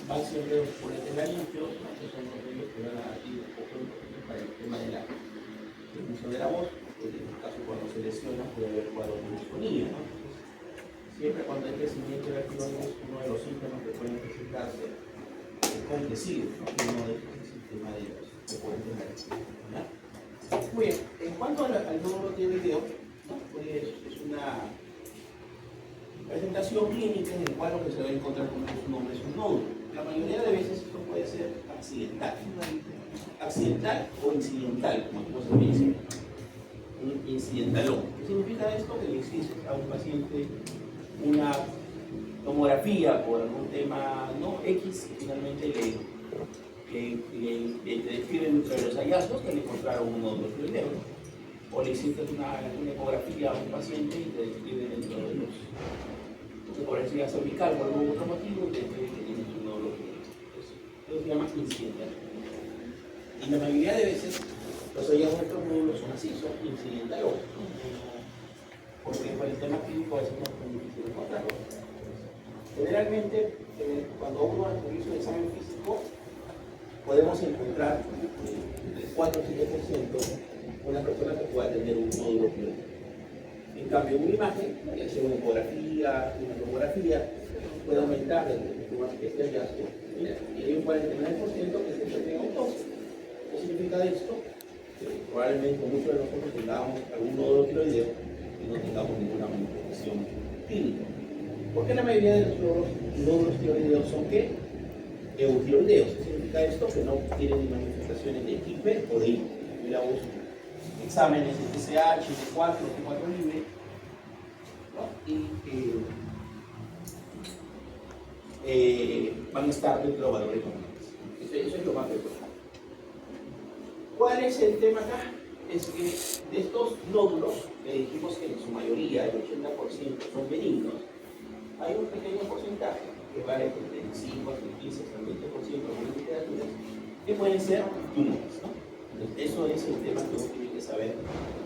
van siempre por el tema limpio, estos son los medios que van a ir un poco para el tema de la emisión de la voz, en este caso cuando se lesiona puede haber cuadros de disfonía, ¿no? Siempre cuando hay crecimiento de la tiroides, uno de los síntomas que pueden presentarse es compresivo, ¿no? Y uno de estos es el tema de los que pueden tener. Muy bien, en cuanto al nódulo tiroideo, ¿no? Pues es una presentación clínica en la cual lo que se va a encontrar con su nombre es un nódulo. La mayoría de veces esto puede ser accidental o incidental, como se dice, un incidentalón. ¿Qué significa esto? Que le existe a un paciente una tomografía por algún tema no X que finalmente le describen entre los hallazgos que le encontraron un nódulo tiroideo, ¿no? O le hiciste una ecografía a un paciente y te describe dentro de los por encía cervical por algún otro motivo y te describe que tienes un nódulo tiroideo. Eso se llama incidental. Y la mayoría de veces los hallazgos de estos nódulos son así, son incidentales, porque por el tema clínico a veces no es muy difícil encontrarlo. Generalmente, cuando uno realiza un examen físico, podemos encontrar entre 4 y 7% una persona que pueda tener un nódulo tiroideo. En cambio, una imagen, ya sea una ecografía, una tomografía, puede aumentar este hallazgo. Mira, y hay un 49% que siempre tenga autópsia. ¿Qué significa esto? Que probablemente muchos de nosotros tengamos algún nódulo tiroideo y no tengamos ninguna manifestación clínica. Porque la mayoría de los nódulos tiroideos son ¿qué? Eutiroideos. ¿Qué significa esto? Que no tienen manifestaciones de hiper o de hipo. Miramos exámenes de TSH, T4, T4 libre, ¿no? Y van a estar dentro de los valores normales. Eso es lo más frecuente. ¿Cuál es el tema acá? Es que de estos nódulos, que dijimos que en su mayoría, el 80% son benignos, hay un pequeño porcentaje que va entre el 5 hasta el 15 hasta el 20% de literaturas que pueden ser tumores, ¿no? Entonces, eso es el tema que uno tiene que saber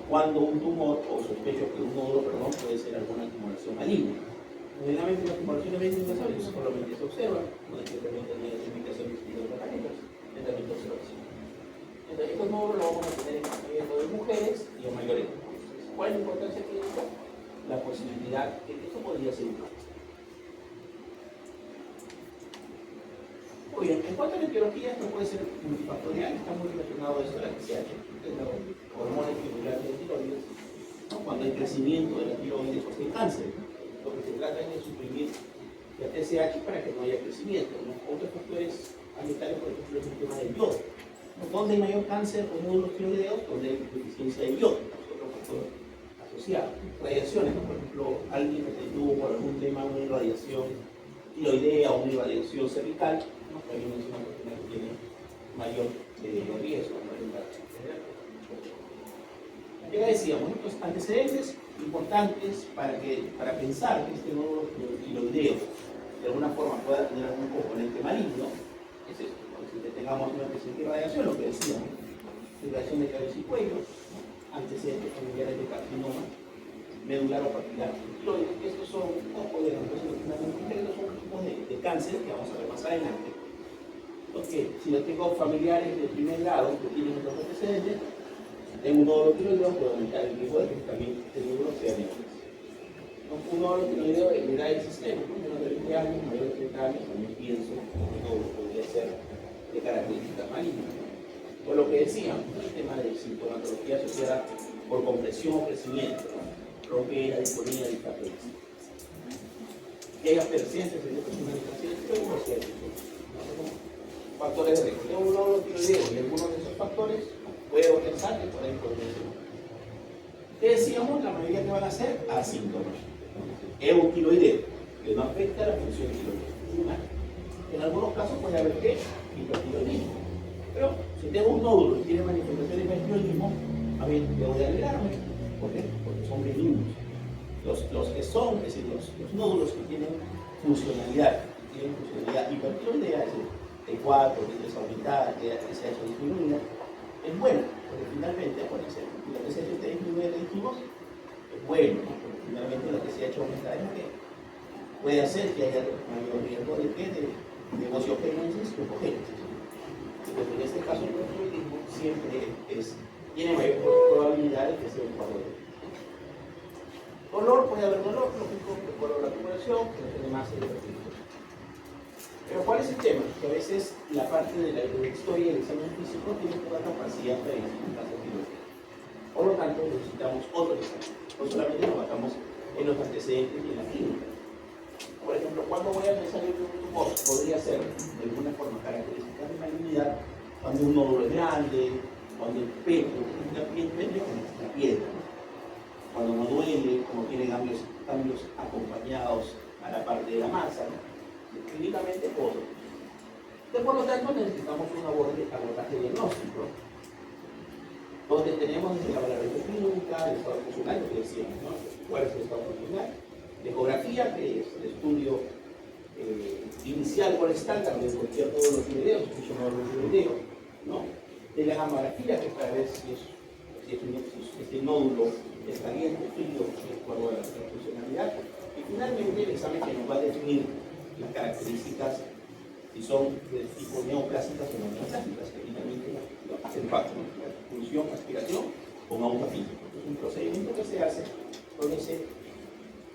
cuando un tumor, o sospecho que un nódulo, perdón, puede ser alguna tumoración maligna. Generalmente las tumoraciones malignas solamente se observan, no hay que tener identificaciones de los tratamientos, tratamiento de observación. Entonces, estos nódulos los vamos a tener en tratamiento de mujeres y en mayores. ¿Cuál es la importancia clínica? La posibilidad de que esto podría ser un cáncer. Muy bien, en cuanto a la etiología, esto puede ser multifactorial, está muy relacionado a esto de la TSH, que es la hormona estimular de la tiroides, ¿no? Cuando hay crecimiento de la tiroides, pues hay cáncer, ¿no? Lo que se trata es de suprimir la TSH para que no haya crecimiento, ¿no? Otros factores ambientales, por ejemplo, es el tema del yodo. ¿Dónde hay mayor cáncer o nódulos tiroideos? Donde hay deficiencia de yodo, otro factor asociado. Radiaciones, ¿no? Por ejemplo, alguien que tuvo por algún tema una irradiación tiroidea o una irradiación cervical, ¿no? Alguien es una persona que tiene mayor riesgo, ¿no? Ya decíamos, estos antecedentes importantes para pensar que este nódulo tiroideo de alguna forma pueda tener algún componente maligno, es esto. Si tengamos una presente irradiación, lo que decíamos, irradiación de cabeza y cuello, ¿no? Antecedentes familiares de carcinoma medular o papilar tiroides, que estos son un poco de tipos de cáncer que vamos a ver más adelante. Porque si yo tengo familiares de primer grado que tienen estos antecedentes, si tengo un nódulo tiroideo, puedo aumentar el riesgo de que también este nódulo sea diabetes. Un nódulo tiroideo en edad existente, menos de 20 años, mayor de 30 años, también pienso que el nódulo podría ser de características malignas. Por lo que decíamos, el tema de sintomatología asociada por compresión o crecimiento, ¿no? Ronquera, disfonía, discapacidad. Que haya presentes en estas manifestaciones, pero uno cierto. Factores de riesgo. Tengo un nódulo tiroideo y algunos de esos factores puedo pensar que por ahí podría ser. ¿Qué decíamos? La mayoría que van a ser asíntomas. Eutiroideo, que no afecta a la función tiroidea. En algunos casos puede haber ¿qué? Hipertiroidismo. Pero si tengo un nódulo y tiene manifestaciones de hipertiroidismo, a mí debo de alegrarme. ¿Por qué? Porque son benignos. Los que son, es decir, los nódulos que tienen funcionalidad hipertiroidea, es decir, T4, T3 aumentada, TSH disminuida, es bueno, porque finalmente, por ejemplo, la TSH disminuida que dijimos, es bueno, ¿no? Porque finalmente la TSH aumentada es lo que puede hacer que haya mayor riesgo de demociogénesis o cogénesis. Entonces, en este caso, el hipotiroidismo siempre tiene mayor probabilidad de que sea un cuadro de dolor. Puede haber dolor, lógico, de acuerdo a la población, que no tiene más de Pero ¿cuál es el tema? Que a veces la parte de la historia del examen físico tiene poca capacidad para identificar la tiroides. Por lo tanto, necesitamos otro examen. No solamente nos basamos en los antecedentes y en la clínica. Por ejemplo, cuando voy a analizar el tumor, podría ser de alguna forma características de malignidad cuando un nódulo es grande, cuando el pecho es una piel como la piedra, cuando no duele, como tiene cambios acompañados a la parte de la masa, clínicamente todo. Por lo tanto, necesitamos un abordaje diagnóstico, donde tenemos desde la valoración clínica, el estado funcional, lo que decíamos, ¿no? ¿Cuál es el estado funcional? La ecografía, que es el estudio inicial por estándar de cualquier todos los tiroideos, ¿no? De la gamografía, que es para ver si este nódulo es caliente, frío, de acuerdo a la funcionalidad. Y finalmente, el examen que nos va a definir las características, si son de tipo neoplásicas o no neoplásicas, que finalmente hacen parte, ¿no? La función, aspiración con aguja física. Es un procedimiento que se hace donde se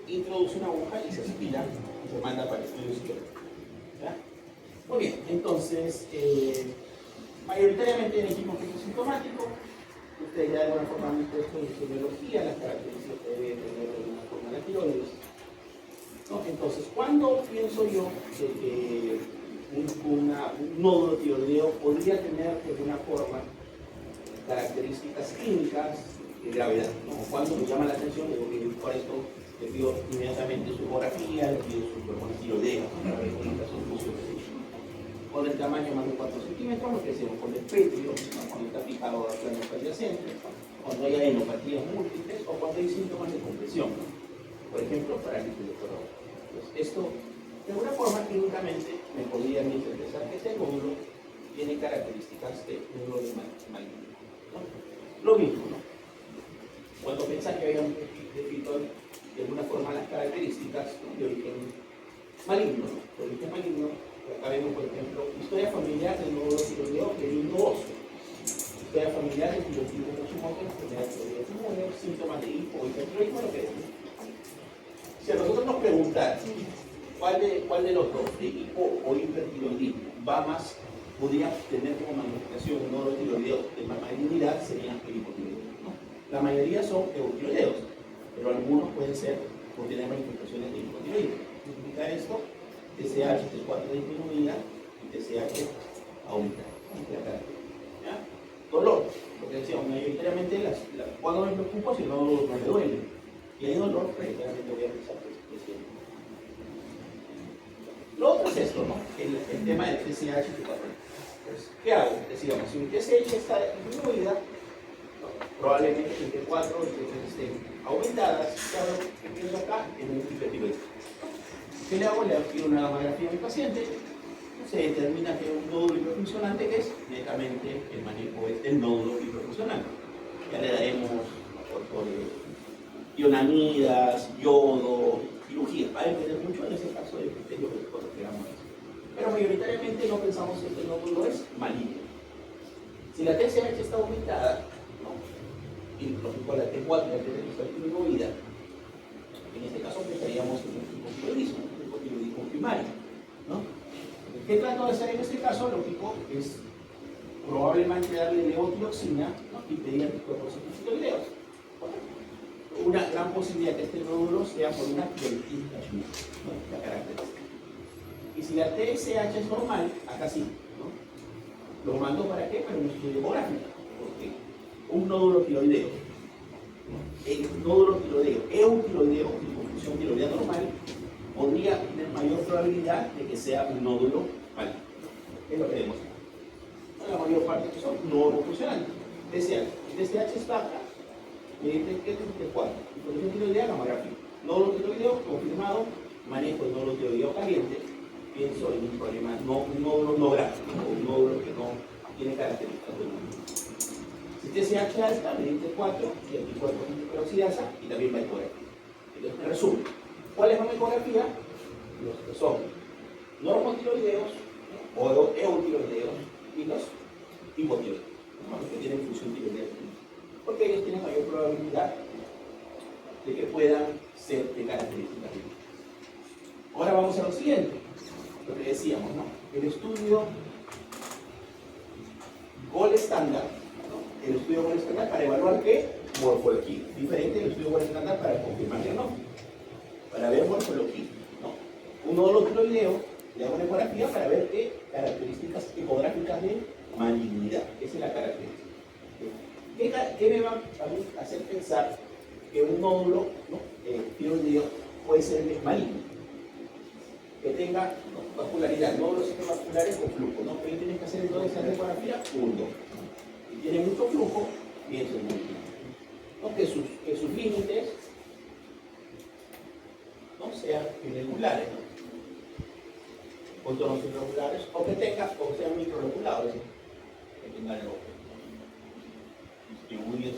introduce una aguja y se aspira y se manda para el estudio psicológico. Muy bien, entonces, mayoritariamente en equipo sintomático, ustedes ya de alguna forma han puesto en fisiología las características que debe tener de alguna forma la tiroides. ¿No? Entonces, ¿cuándo pienso yo que un nódulo tiroideo podría tener de alguna forma características clínicas de gravedad? ¿No? ¿Cuándo me llama la atención? Digo que por esto le pido inmediatamente su ecografía, le pido su tiroideo, para ver cómo está su función. Con el tamaño más de 4 centímetros, lo que decimos con el petrio, cuando está fijado a planos adyacentes, cuando hay enopatías múltiples o cuando hay síntomas de compresión, por ejemplo, parálisis de color. Esto, de alguna forma, clínicamente me podría interesar que este nódulo tiene características de nódulo de maligno, ¿no? Lo mismo, ¿no? Cuando pensás que había un descrito de alguna forma las características, ¿no?, de origen maligno, ¿no? De origen maligno, acá vemos, por ejemplo, historia familiar del nódulo tiroideo que es óseo, historia familiar del tiroidismo Hashimoto, enfermedad tiroidea inmune, síntomas de hipo o hipertiroidismo, lo que decimos. Si a nosotros nos preguntan cuál de los dos, de hipo o hipertiroidismo, podría tener como manifestación un nódulo tiroideo de más malignidad, sería el hipotiroidismo, ¿no? La mayoría son eutiroideos, pero algunos pueden tener manifestaciones de hipotiroidismo. ¿Qué significa esto? TSH T4 disminuida y TSH aumenta. ¿Ya? Dolor, lo que decíamos, mayoritariamente cuando me preocupo si el nódulo no me duele. Y hay dolor, mayoritariamente voy a pensar que es cierto. Lo otro es esto, ¿no? El tema del TSH T4. Pues, ¿qué hago? Decíamos, si mi TSH está disminuida, probablemente el T4 y el T3 estén aumentadas. ¿Qué pienso acá? En un hipertiroidismo. ¿Qué le hago? Le pido una gamografía a mi paciente. Se determina que un nódulo hiperfuncionante es netamente el manejo del nódulo hiperfuncionante. Ya le daremos por ionamidas, yodo, cirugía. Va a depender mucho en ese caso del criterio que nosotros queramos hacer. Pero mayoritariamente no pensamos que este nódulo es maligno. Si la TSH está aumentada, ¿no?, y lógico la T4 y la T3 está disminuida, en este caso pensaríamos en un hipotiroidismo primario, ¿no? ¿Qué trato de hacer en este caso? Lógico es probablemente darle levotiroxina, ¿no?, y pedir anticuerpos anticotiroideos. Una gran posibilidad que este nódulo sea por una pielitis Hashimoto, ¿no?, la característica. Y si la TSH es normal, acá sí, ¿no? ¿Lo mando para qué? Para un estudio demográfico, porque un nódulo tiroideo, el nódulo tiroideo, eutiroideo, con función tiroidea normal, podría tener mayor probabilidad de que sea un nódulo maligno. Es lo que vemos. La mayor parte que son no funcionantes. TSH. Si TSH es baja, mediante ¿qué es T4? Información tiroidea, gamografía. Nódulo tiroideo confirmado, manejo de nódulo tiroideo caliente. Pienso en un problema, un nódulo no grave, un nódulo que no tiene características de nódulo. Si TSH alta, mediante T4, y anticuerpos peroxidasa, y también va a ecografía. Entonces, en resumen, ¿cuál es la ecografía? Los que son normotiroideos, ¿no? O eutiroideos y los hipotiroideos, ¿no? Los que tienen función tiroidea, porque ellos tienen mayor probabilidad de que puedan ser de características distintas. Ahora vamos a lo siguiente, lo que decíamos, ¿no? El estudio Gold estándar, ¿no? El estudio Gold estándar para evaluar qué morfología, diferente del estudio Gold estándar para confirmar diagnóstico, para ver morfología, ¿no? Un nódulo tiroideo le hago una ecografía para ver qué características ecográficas de malignidad, esa es la característica. ¿Qué me va a mí hacer pensar que un nódulo, ¿no? Tiroideo puede ser maligno? Que tenga, ¿no? Vascularidad, nódulos vasculares con flujo, ¿no? ¿Qué tienes que hacer entonces esa ecografía? Uno. Si tiene mucho flujo, bien es maligno, ¿no? Que sus límites, ¿no? Sean irregulares, ¿no? Contornos irregulares, o que tenga, o sean microloculados, ¿no? Que tengan el ojo distribuidos,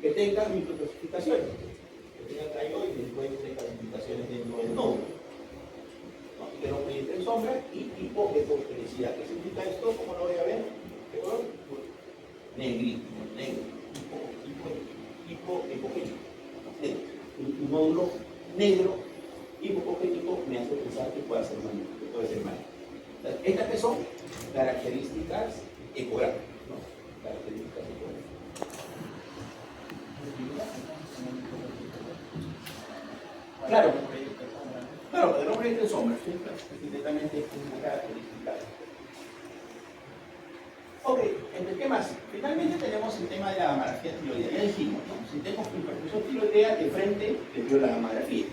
que tenga microclasificaciones, que tenga traioides, pueden tener clasificaciones dentro del nódulo, ¿no? Que no proyecten sombra y hipoepoclinicidad. ¿Qué significa esto? ¿Cómo lo voy a ver? ¿Qué color? Negrito, negro, hipopogénico, negro. Un nódulo negro hipopogénico me hace pensar que puede ser maligno, que puede ser maligno. Estas que son características ecográficas, ¿no? Características ecográficas. Claro, porque no proyecten sombras, ¿sí? Directamente es una característica. Ok, ¿qué más? Finalmente tenemos el tema de la gammagrafía tiroidea. Ya dijimos, ¿no? Si tengo hiperfusión tiroidea, de frente le veo la gammagrafía.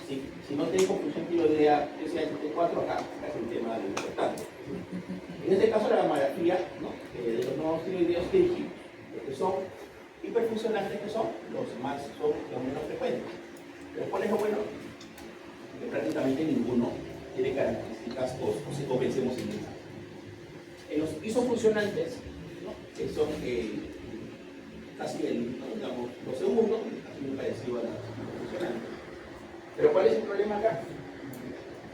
Si no tengo función tiroidea SH4, acá es el tema de lo importante. En este caso, la gammagrafía, ¿no? De los nuevos tiroideos que dijimos, los que son hiperfuncionantes, que son los menos frecuentes. Pero ¿cuál es lo bueno? Que prácticamente ninguno tiene características o pensemos en ellas. En los isofuncionantes, ¿no? Que son casi digamos, los segundos, casi muy parecido a los funcionantes. Pero ¿cuál es el problema acá?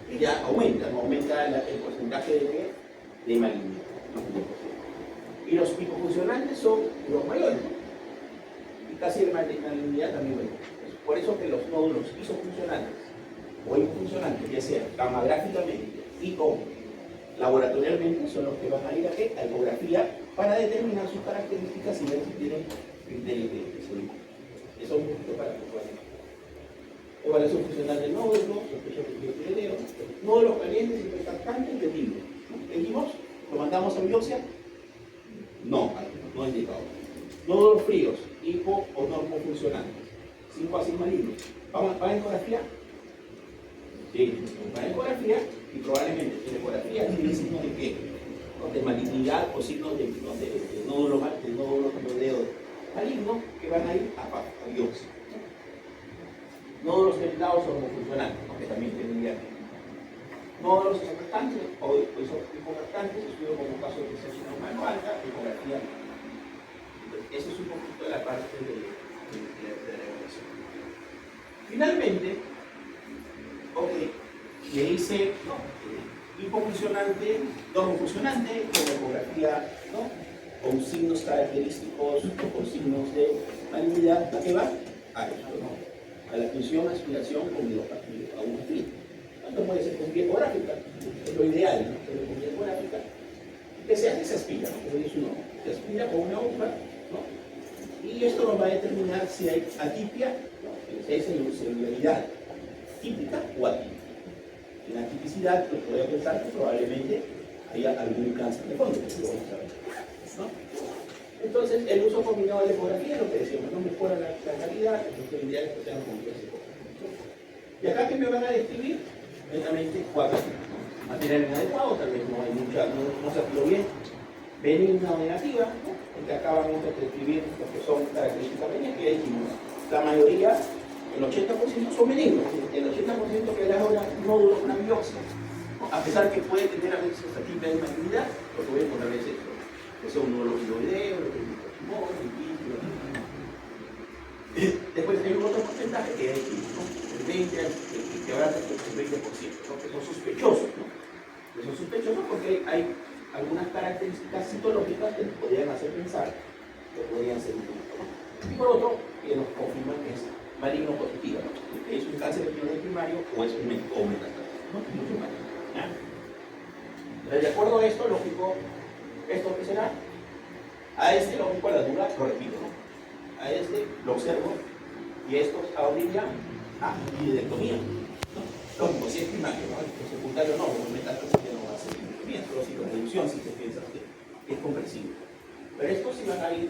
Que ya aumenta, ¿no? Aumenta el porcentaje de malignidad. Y los hipofuncionantes son los mayores, ¿no? Y casi la malignidad también mayor. Por eso que los nódulos isofuncionantes o hipofuncionantes, ya sea gamagráficamente y o laboratorialmente, son los que van a ir a ecografía para determinar sus características y ver si tienen criterios de salud. Eso es un poquito para que puedan. Evaluación funcional del nódulo, sospecha de tiroideo, nódulos calientes y refractantes, entendible. ¿Dijimos? ¿Lo mandamos a biopsia? No es indicado. Nódulos fríos, hipo o normofuncionantes. 5 a 6 malignos. ¿Van a ecografía? Sí, van a ecografía y probablemente si la ecografía tiene signos de qué? De malignidad o signos de nódulo tiroideo maligno que van a ir a biopsia. Nódulos templados o homofuncionantes, que también tendrían. Nódulos refractantes o hipofractantes, estudio como un caso de sensación humano alta, ecografía. Eso es un poquito de la parte de la evaluación. Finalmente, le hice hipofuncionante, normofuncionante, con ecografía, ¿no? Con signos característicos o con signos de malignidad, ¿a qué va? A esto, ¿no? A la función, aspiración con aguja fría. Esto puede ser con vía ecográfica, es lo ideal, ¿no? Pero con vía ecográfica, ¿qué se hace? Se aspira, ¿no? Como dice uno, se aspira con una aguja, ¿no? Y esto nos va a determinar si hay atipia, ¿no? Si hay celularidad típica o atípica. En la tipicidad, pues podría pensar que probablemente haya algún cáncer de fondo, que lo vamos a ver, ¿no? Entonces, el uso combinado de la ecografía, lo que decíamos, no mejora la calidad, entonces el ideal es que tengan complejos. Y acá que me van a describir, netamente 4 tipos. Material inadecuado, tal vez no hay mucha, no se aplicó bien. Benigna o negativa, ¿no? Porque acá vamos a describir lo que son características benignas, que ya dijimos, la mayoría, el 80% son benignos, el 80% que le da una nódulo, una biopsia, ¿no? A pesar que puede tener a veces esta tipo de malignidad, lo que voy a encontrar es esto, que son un nódulo tiroideo, Después hay un otro porcentaje que es el 20 al que habrá hasta el 20%, ¿no? Que son sospechosos, ¿no? Que son sospechosos porque hay algunas características citológicas que nos podrían hacer pensar que podrían ser un tumor, ¿no? Y por otro, que nos confirman que es maligno positivo, ¿no? Que es un cáncer de tiroides primario o es un metástasis, ¿no? Mucho más. Entonces, de acuerdo a esto, lógico, ¿esto qué será? A este, lógico, a la dura, lo repito, ¿no? A este lo observo y esto ahorita a videectomía, ¿no? Lógico, si es primario, ¿no? El secundario no, porque metástasis ya no va a ser videectomía, solo si la reducción, si se piensa que es comprensible. Pero estos sí van a ir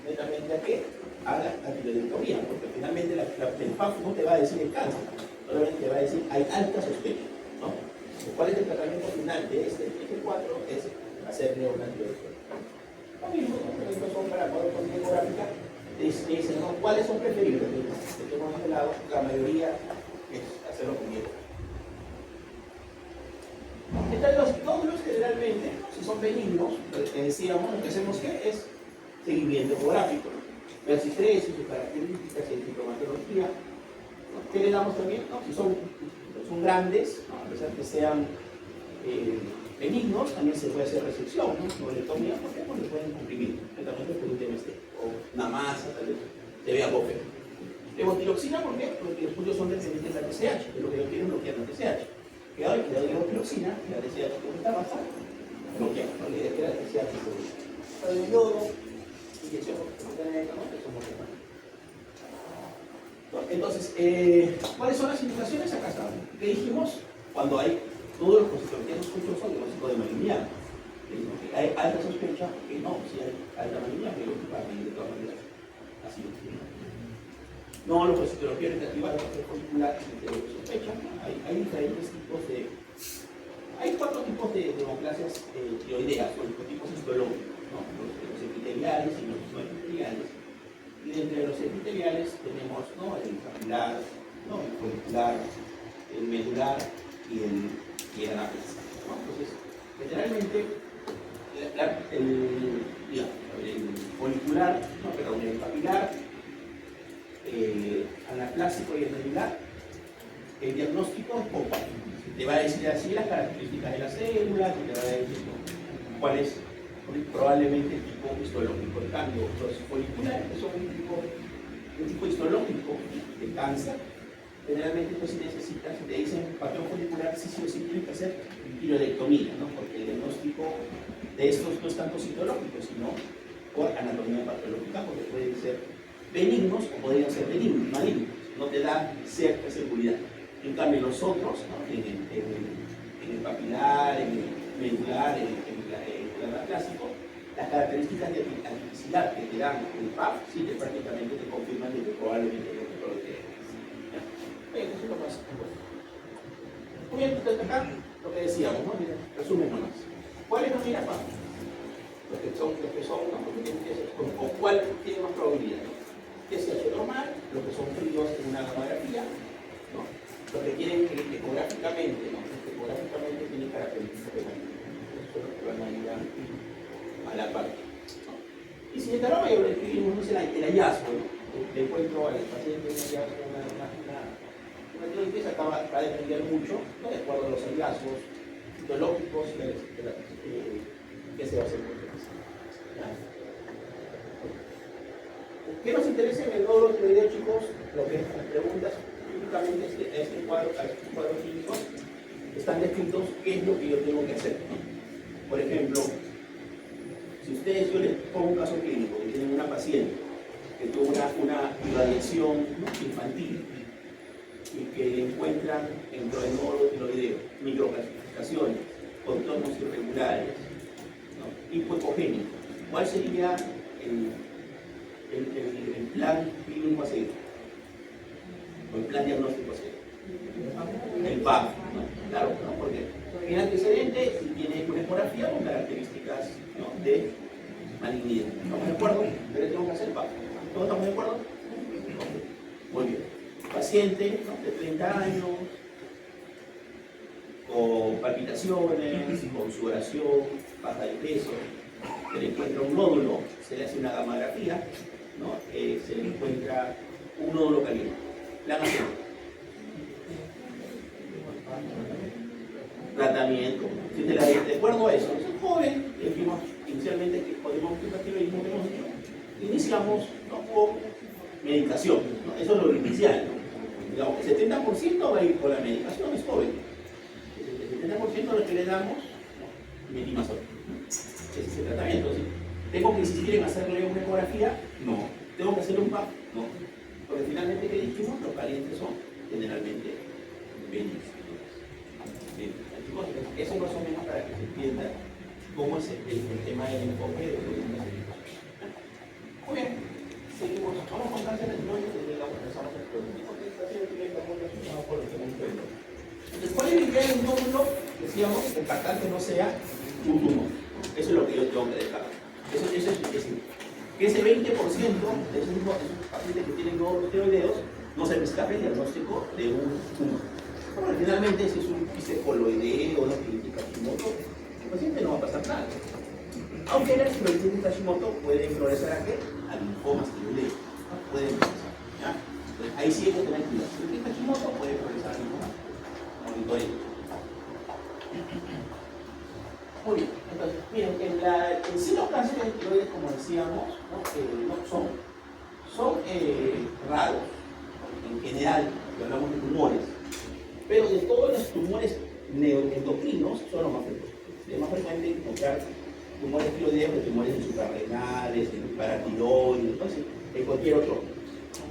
netamente a qué? A la videectomía, porque finalmente el PAF no te va a decir el cáncer, solamente te va a decir hay alta sospecha, ¿no? ¿Cuál es el tratamiento final de este F4? Es hacerle una tiroidectomía. Lo mismo, ¿no? Son para poder poner ecográfica. Dicen, ¿no? ¿Cuáles son preferibles? De tenemos de lado, la mayoría es hacerlo con hierro. Entonces, los nódulos generalmente, si son benignos, decíamos, lo que hacemos ¿qué? Es seguimiento ecográfico, ¿no? Ver si crece, sus características, si hay sintomatología. ¿No? ¿Qué le damos también? ¿No? Si son grandes, ¿no? A pesar que sean benignos, también se puede hacer resección, ¿no? Novelectomía, porque le pueden comprimir, especialmente por un tema o una masa, tal vez se vea poco. Levotiroxina, ¿por qué? Porque los estudios son dependientes de la TSH, que es lo que yo quiero bloquear la TSH. Que hoy le doy levotiroxina, y la TSH que está baja, bloquea, no le idea que la TSH se de yodo, inyección, que somos hermanos. Entonces, ¿cuáles son las indicaciones? Acá está. ¿Qué dijimos? Cuando hay todos los positivos sospechosos de tipo de malignidad. Hay alta sospecha, que no, si hay alta malignidad, pero de todas maneras así lo tiene. No, los positología orientativa de la folicular de sospecha. Hay diferentes tipos de. Hay 4 tipos de neoplasias tiroideas, o los tipos histológicos, ¿no? Los epiteliales y los no epiteliales. Y entre los epiteliales tenemos, ¿no? El capilar, ¿no? El folicular, el medular y el anaplásico, ¿no? Entonces, generalmente, el folicular, ¿no? Perdón, el capilar, anaplásico y el medular, el diagnóstico es poco. Te va a decir así las características de las células, y te va a decir cuál es probablemente el tipo histológico. En cambio, los foliculares, que son un tipo histológico de cáncer, generalmente pues si necesitas, si te dicen patrón folicular, sí o sí tiene que hacer tiroidectomía, ¿no? Porque el diagnóstico de estos no es tanto citológico, sino por anatomía patológica, porque pueden ser benignos o podrían ser benignos, malignos. No te da cierta seguridad. En cambio, los otros, ¿no? en el papilar, en el medular, en el anaplásico, las características de atipicidad que te dan el PAF, sí, prácticamente te confirman de que probablemente es lo que es. Eso es lo más importante. Muy bien, entonces acá lo que decíamos, ¿no? Mira, resumen nomás. ¿Cuáles no mira PAF? Los que son, ¿no? ¿Con cuál tiene más probabilidad? TSH normal, los que son fríos en una gamografía, ¿no? Los que quieren ecográficamente, ¿no? Ecográficamente tienen características de eso es lo que van a ir a la parte, ¿no? Y si el aroma, yo le escribimos el hallazgo, ¿no? Le encuentro al paciente un hallazgo, una tiroides acaba a depender mucho, ¿no? De acuerdo a los hallazgos histológicos que se va a hacer con el paciente. ¿Qué nos interesa en el nódulo tiroideo, chicos? Lo que las preguntas, típicamente estos cuadros clínicos están descritos qué es lo que yo tengo que hacer, ¿no? Por ejemplo, si ustedes, yo les pongo un caso clínico, que tienen una paciente que tuvo una irradiación, ¿no? Infantil y que le encuentran dentro del nódulo tiroideo microcalcificaciones, contornos irregulares, ¿no? Hipoecogénicos. ¿Cuál sería el plan clínico a seguir? O el plan diagnóstico a seguir. El PAF, ¿no? Claro, ¿no? Porque tiene antecedente y tiene una ecografía con características, ¿no? De malignidad. ¿Estamos de acuerdo? Pero tengo que hacer PAF. ¿Todos estamos de acuerdo? Muy bien. Paciente, ¿no? De 30 años, con palpitaciones, con sudoración, baja de peso, se le encuentra un nódulo, se le hace una gamografía, ¿no? Se le encuentra un nódulo caliente. La nación. tratamiento. De acuerdo a eso, es joven, dijimos inicialmente que podemos hipertiroidismo benigno, iniciamos, ¿no?, con medicación, ¿no? Eso es lo inicial, ¿no? Digamos, el 70% va a ir con la medicación, es joven. El 70% de lo que le damos, ¿no?, metimazol. Ese es el tratamiento. ¿Sí? ¿Tengo que insistir en hacerle una ecografía? No. ¿Tengo que hacerle un PAP? No. Porque finalmente, ¿qué dijimos? Los pacientes son generalmente benignos. Bien, chicos, eso más o menos para que se entienda cómo es el tema del enfoque de los médicos. Muy bien, seguimos. Vamos con cáncer de tiroides y luego empezamos el pronóstico. Entonces, ¿cuál es la idea del nódulo? Decíamos, impactar que no sea un tumor. Eso es lo que yo tengo que dejar. Eso es decir, que ese 20% de esos pacientes que tienen nódulos tiroideos no se les escape el diagnóstico de un tumor. Bueno, finalmente, si es un quiste coloideo o no clínica Hashimoto, el paciente no va a pasar nada. Aunque la tiroiditis Hashimoto puede florecer a qué? A linfomas tiroideos. ¿No? Puede florecer. ¿Ya? Entonces, ahí sí hay que tener cuidado. La tiroiditis Hashimoto puede florecer a linfomas. Monitoreo. Muy bien. Entonces, miren, en sí los cánceres de tiroides, como decíamos, ¿no? Son raros, en general, cuando hablamos de tumores, pero de todos los tumores neuroendocrinos son los más frecuentes. Es más frecuente encontrar tumores tiroideos que tumores en suprarrenales, en paratiroides, entonces, en cualquier otro,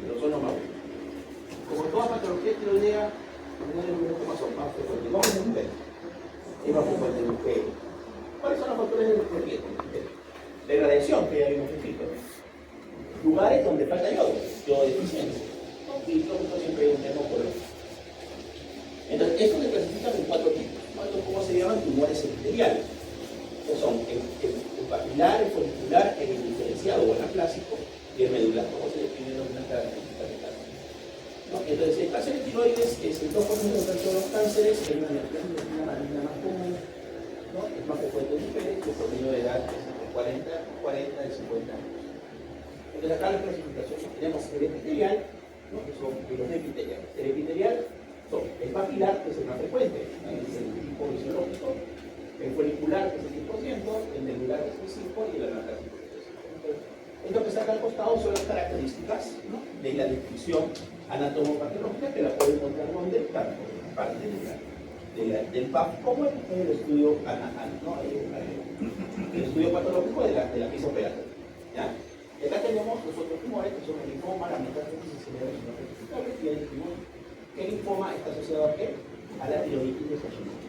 pero son los más frecuentes. Como toda patología tiroidea, los tumores son más frecuentes. Vamos a ver, es más frecuente en mujeres. ¿Cuáles son los factores de riesgo? Degradación, que ya vimos escrito. Lugares donde falta yodo deficiencia. Y todo siempre hay un tema por eso. Entonces, esto se clasifica en 4 tipos. ¿Cómo se llaman? Tumores epiteliales. Que son el papilar, el folicular, el diferenciado o anaplásico y el medular. ¿Cómo se definen algunas características de cada uno? ¿No? Entonces, el cáncer de tiroides es el 2% de todos los cánceres, es una neoplasia maligna más común, ¿no? Es más frecuente en mujeres, el promedio de edad es entre 40 y 50 años. Entonces, acá la clasificación tenemos el epitelial, ¿no?, que son los epiteliales. El epitelial son el papilar, que es el más frecuente, ¿no?, es el tipo fisiológico, el folicular, que es el 10%, el medular, que es el 5%, y el anaplásico, que es el 5%. Esto que está acá al costado son las características, ¿no?, de la descripción anatomopatológica, que la pueden encontrar donde tanto en parte del PAP como en el estudio ¿no?, el estudio patológico de la pieza operatoria. ¿Ya? Y acá tenemos los otros tumores, que son el linfoma, la metástasis cerebral no rectificable, y ahí dijimos que el linfoma está asociado a qué? A la tiroiditis de Hashimoto.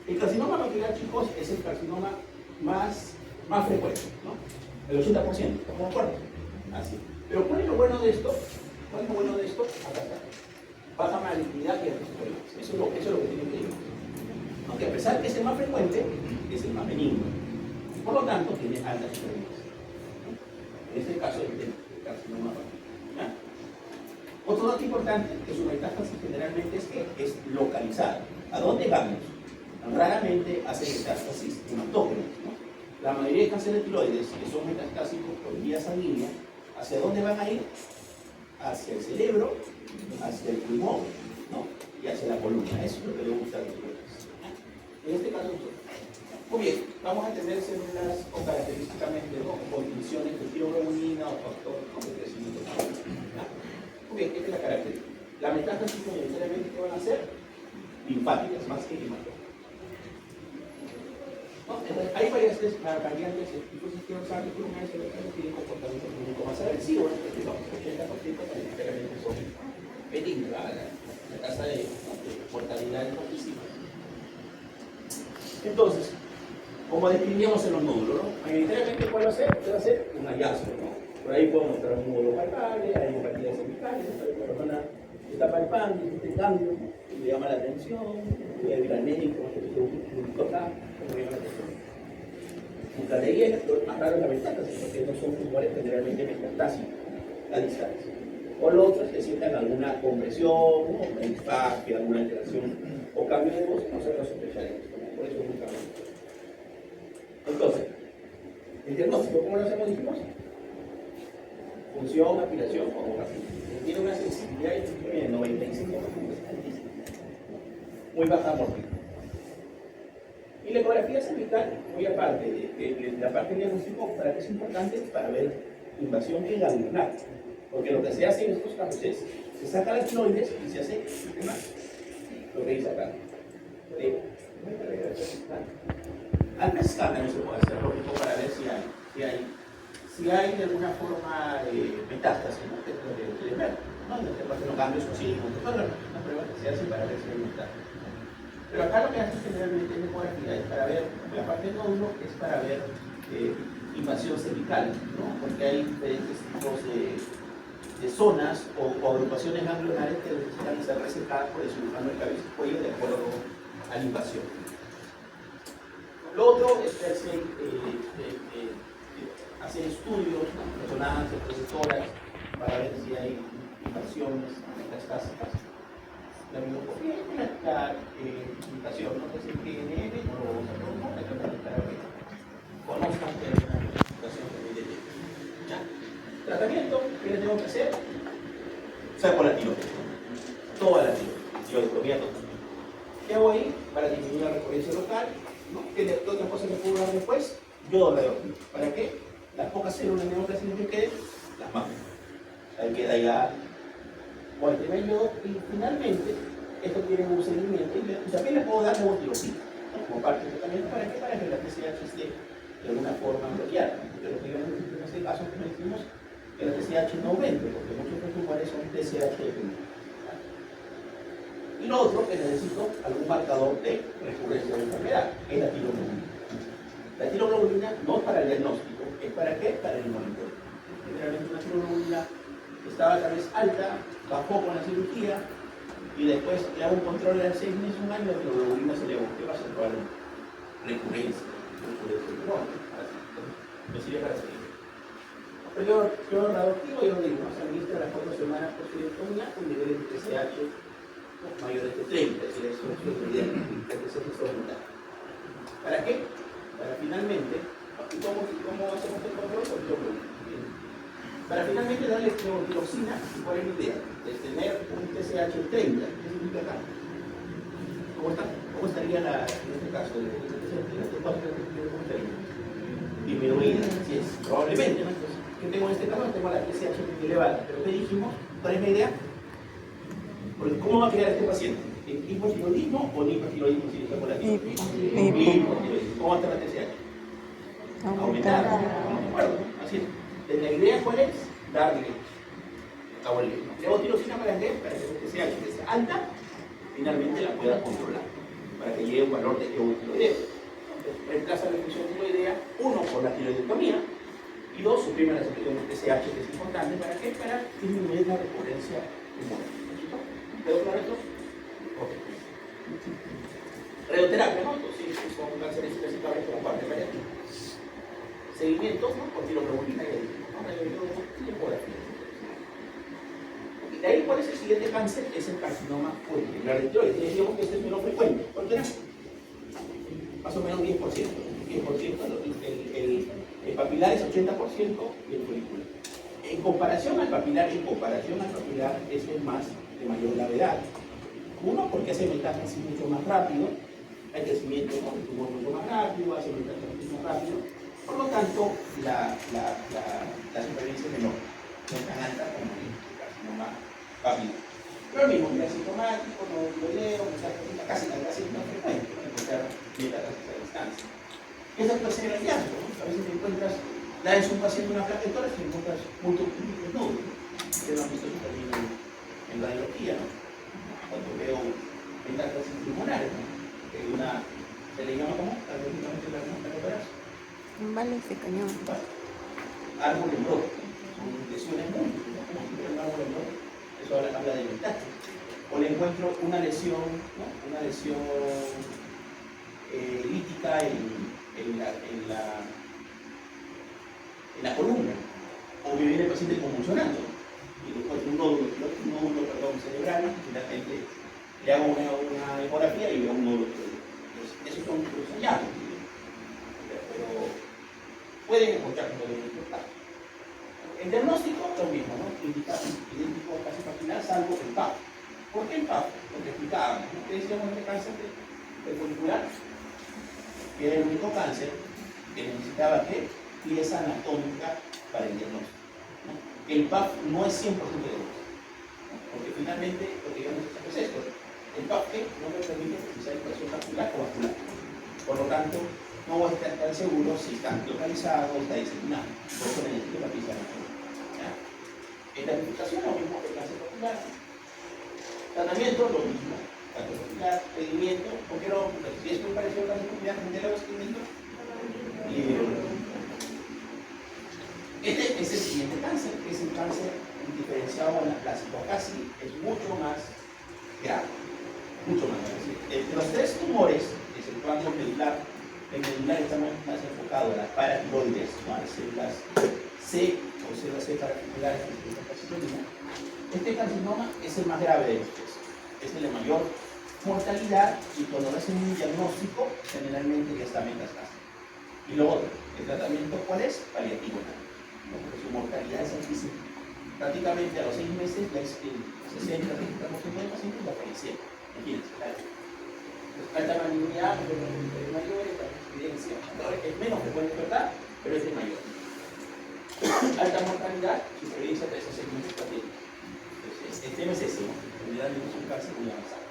El carcinoma macular, chicos, es el carcinoma más frecuente, ¿no? El 80%, ¿estamos de acuerdo? Así. Pero ¿cuál es lo bueno de esto? ¿Cuál es lo bueno de esto? Acá está. Baja malignidad y antihistamínicos. Eso es lo que tienen que ir. Aunque a pesar de que es el más frecuente, es el más benigno. Por lo tanto, tiene altas supervivencias. En este caso, el carcinoma macular. Otro dato importante, que su metástasis generalmente es localizada. ¿A dónde vamos? Raramente hacen metástasis hematógenas, ¿no? La mayoría de cánceres de tiroides, que son metastásicos por vía sanguínea, ¿hacia dónde van a ir? Hacia el cerebro, hacia el pulmón, ¿no?, y hacia la columna. Eso es lo que le gusta a los tiroides. En este caso, muy bien, vamos a tener células con característicamente, ¿no?, con funciones de tiroglobulina o factor de crecimiento. Muy bien, esta es la característica. La metástasis mayoritariamente que van a ser linfáticas más que hematógenas. ¿No? Entonces, hay varias variantes, incluso que los ángulos tienen comportamiento clínico más agresivo, ¿no? Porque los 80% mayoritariamente son benignos, la tasa de mortalidad es altísima. Entonces, como describíamos en los módulos, ¿no?, mayoritariamente ¿cuál va a ser? Va a ser un hallazgo, ¿no? Por ahí puedo mostrar un módulo palpable, hay hepatitis cervicales, la persona está palpando, está tentando, le llama la atención, voy a ir al médico, un toca, me llama la atención. Un categuía, lo más raro es la metástasis, porque no son tumores generalmente metastásicos a distancia. O lo otro es que sientan alguna compresión, ¿no?, una disfagia, alguna alteración o cambio de voz, no se lo sospecharemos, ¿no? Por eso es un cambio. Entonces, el diagnóstico, ¿cómo lo hacemos? Dijimos, función, aspiración o rápido. Tiene una sensibilidad de 95%, altísima. muy baja mortalidad. Y la ecografía cervical, muy aparte de la parte diagnóstico, ¿para qué es importante? Para ver invasión ganglionar. Porque lo que se hace en estos casos es, se saca las tiroides y se hace lo que dice acá. Al escáner se puede hacer lógico para ver si hay de alguna forma metástasis, ¿no? Que es ver, ¿no? En este caso no cambios cosílicos, una prueba que se hace para ver si hay metástasis. Pero acá lo que hace generalmente en ecografía es para ver, la parte del nódulo es para ver invasión cervical, ¿no? Porque hay diferentes tipos de zonas o agrupaciones ganglionares que necesitan ser resecadas por el cirujano del cabeza y cuello de acuerdo a la invasión. Lo otro es que hacer estudios, ¿no? Resonancias, receptoras, para ver si hay invasiones metastásicas. La biología y la invasión, no sé si PNM o no, para que conozcan que hay una invasión de ¿ya? Tratamiento, ¿qué le tengo que hacer? Saco la tiroides, toda la tiroidectomía total. ¿Qué hago ahí? Para disminuir la recurrencia local, ¿no? ¿Qué otra cosa me puedo dar después? Yodo radioactivo. ¿Para qué? Las pocas células neoplásicas que queden, las mato. Ahí queda ya el tema del yodo y finalmente esto tiene un seguimiento y también le puedo dar levotiroxina, ¿no? Como parte del tratamiento. ¿Para qué? Para que la TSH esté de alguna forma bloqueada. Porque lo que yo necesito en este caso es que decimos que la TSH no aumente, porque muchos de los tumores son TSH dependientes. Y lo otro que necesito algún marcador de recurrencia de enfermedad, es la tiroglobulina. La tiroglobulina no es para el diagnóstico, es para qué? Para el monitoreo. Generalmente una tiroglobulina estaba tal vez alta, bajó con la cirugía y después le hago un control de 6 meses, un año, la tiroglobulina se elevó. ¿Qué pasa? Probable recurrencia. Me sirve para seguir. Pero yo radioactivo, yo digo, se administra las 4 semanas post-tiroidectomía con niveles de TSH mayores de 30, es decir, eso es lo ideal, que se aumentar. ¿Para qué? Para finalmente, ¿cómo hacemos el control? Para finalmente darle levotiroxina, ¿cuál es la idea? De tener un TSH 30, ¿qué significa acá? ¿Cómo estaría en este caso? ¿Cómo estaría? Disminuida, así es, probablemente, ¿no? Entonces, ¿qué tengo en este caso? Tengo la TSH elevada, pero ¿qué dijimos? ¿Cuál es la idea? Porque ¿cómo va a quedar este paciente? ¿En hipotiroidismo o en hipotiroidismo si está por aquí? Hipotiroidismo. ¿Cómo va a estar la TSH? Aumentar. ¿Estamos de acuerdo? Así es. La idea, ¿cuál es? Darle levotiroxina para que la TSH que sea alta, finalmente la pueda controlar, para que llegue a un valor de eutiroideo. Entonces, reemplaza la función tiroidea, uno, por la tiroidectomía, y dos, suprime la secreción de TSH, que es importante. ¿Para qué? Para disminuir la recurrencia inmune. ¿Quedó claro esto? Ok. Radioterapia, ¿no? Entonces, son cánceres específicamente como parte paliativa. Seguimiento, ¿no? Con tiroglobulina y y ecografía. Y de ahí, ¿cuál es el siguiente cáncer? Es el carcinoma follicular de tiroides. Y decíamos que este es menos frecuente. ¿Cuánto era? Más o menos 10%. 10%. El papilar es 80% y el folicular. En comparación al papilar, este es más de mayor gravedad. Uno, porque hace metástasis mucho más rápido, hay crecimiento del tumor mucho más rápido, hace metástasis más rápido, por lo tanto, la supervivencia es menor, no es tan alta como el carcinoma papilar. Pero lo mismo, es asintomático, no tiroideo, casi tan frecuente, ¿no? Encontrar metástasis a distancia. Y esa puede ser el hallazgo, ¿no? A veces te encuentras, das un paciente una placa de tórax y encuentras múltiples nódulos. Ustedes lo han visto también en radiología, ¿no? Cuando veo metástasis pulmonares, ¿no? Que se le llama como, radiológicamente la placa de tórax. Balas de cañón. Árbol en brote, son lesiones múltiples, ¿no? Como si fuera un árbol en brote, eso habla de metástasis. O le encuentro una lesión, ¿no? Una lesión lítica en la columna, o me viene el paciente convulsionando y después un nódulo cerebral, y finalmente le hago una ecografía y veo un nódulo cerebral. Esos son los hallazgos, pero pueden encontrar un nódulo cerebral. El diagnóstico, lo mismo, ¿no? Idéntico casi papilar, salvo el TAP. ¿Por qué el PAF? Porque explicábamos, ¿no? ¿Qué decíamos de cáncer folicular? Que era el único cáncer que necesitaba ¿qué? Pieza anatómica para el diagnóstico, ¿no? El PAF no es 100% de voz, ¿no? Porque finalmente lo que digamos es esto. El PAF no me permite precisar inflamación vascular o vascular. Por lo tanto, no voy a estar tan seguro si está localizado o está diseminado. Por eso necesito la pieza anatómica. En la identificación lo mismo que el cáncer vascular. Tratamiento lo mismo. Cáncer vascular, seguimiento. ¿Por qué no? Si es muy parecido al cáncer vascular, ¿de los seguimientos? Este es el siguiente cáncer, que es el cáncer diferenciado anaplásico. Acá sí es mucho más grave. Mucho más grave. De los tres tumores, que es el cáncer medular, el medular está más enfocado a las paratiroides, ¿no? A las células C o células C paracirculares, que es la carcinoma. Este carcinoma es el más grave de los tres. Es el de mayor mortalidad y cuando hacen un diagnóstico, generalmente ya está metastásico. Y lo otro, ¿el tratamiento cuál es? Paliativo, ¿no? Porque su mortalidad es altísima. Prácticamente a los 6 meses ya es el 60-70% de pacientes ya fallecieron. Imagínense, claro. Alta malignidad, es mayor, la evidencia es menos frecuente, ¿verdad? Pero es de mayor. Alta mortalidad, supervivencia 3 a 6 meses pacientes. Entonces, el tema es ese, ¿no? Generalmente es un cáncer muy avanzado.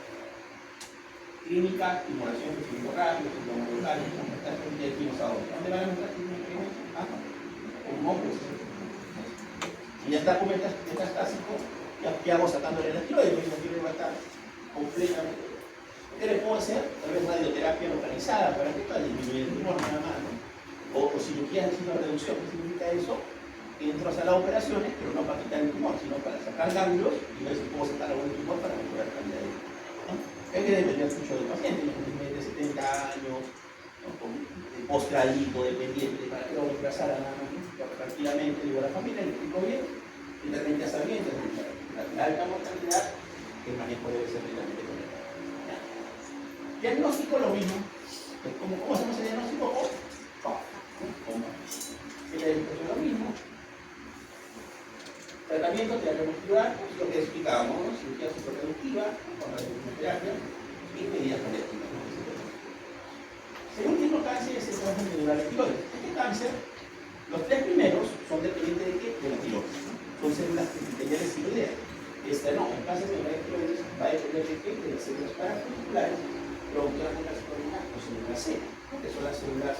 Clínica, timoración, crecimiento rápido, síndrome local, y el quimosador. ¿Dónde van a entrar? Pulmón, pues. Y ya está como metastásico, ya hago sacándole la tiroides, la tiroides va a estar completamente. ¿Qué le puedo hacer? Tal vez radioterapia localizada, ¿para qué? Para disminuir el tumor nada más, ¿no? O cirugía de reducción. ¿Qué significa eso? Que entras a las operaciones, pero no para quitar el tumor, sino para sacar ganglios y ver si puedo sacar algún tumor para mejorar la calidad de vida, ¿no? Hay que depender mucho del paciente, ¿no? De 70 años, ¿no? Con postgradito, dependiente, para que lo reemplazara nada más, ¿no? Tranquilamente, digo a la familia, le explico bien, y la gente está bien, la alta mortalidad, el manejo debe ser realmente correcto. Diagnóstico lo mismo. ¿Cómo hacemos el diagnóstico? El diagnóstico es lo mismo. Tratamiento, terapia muscular, lo que explicábamos, ¿no? Cirugía suprarreductiva, con la quimioterapia y medidas paliativas. El último cáncer es el cáncer medular de tiroides. Este cáncer, los tres primeros son dependientes de qué? De la tiroides, ¿no? Son células epiteliales tiroideas. Esta no, el cáncer medular de tiroides va a depender de qué? De las células paracirculares productoras de la citolina o células C, ¿no? Que son las células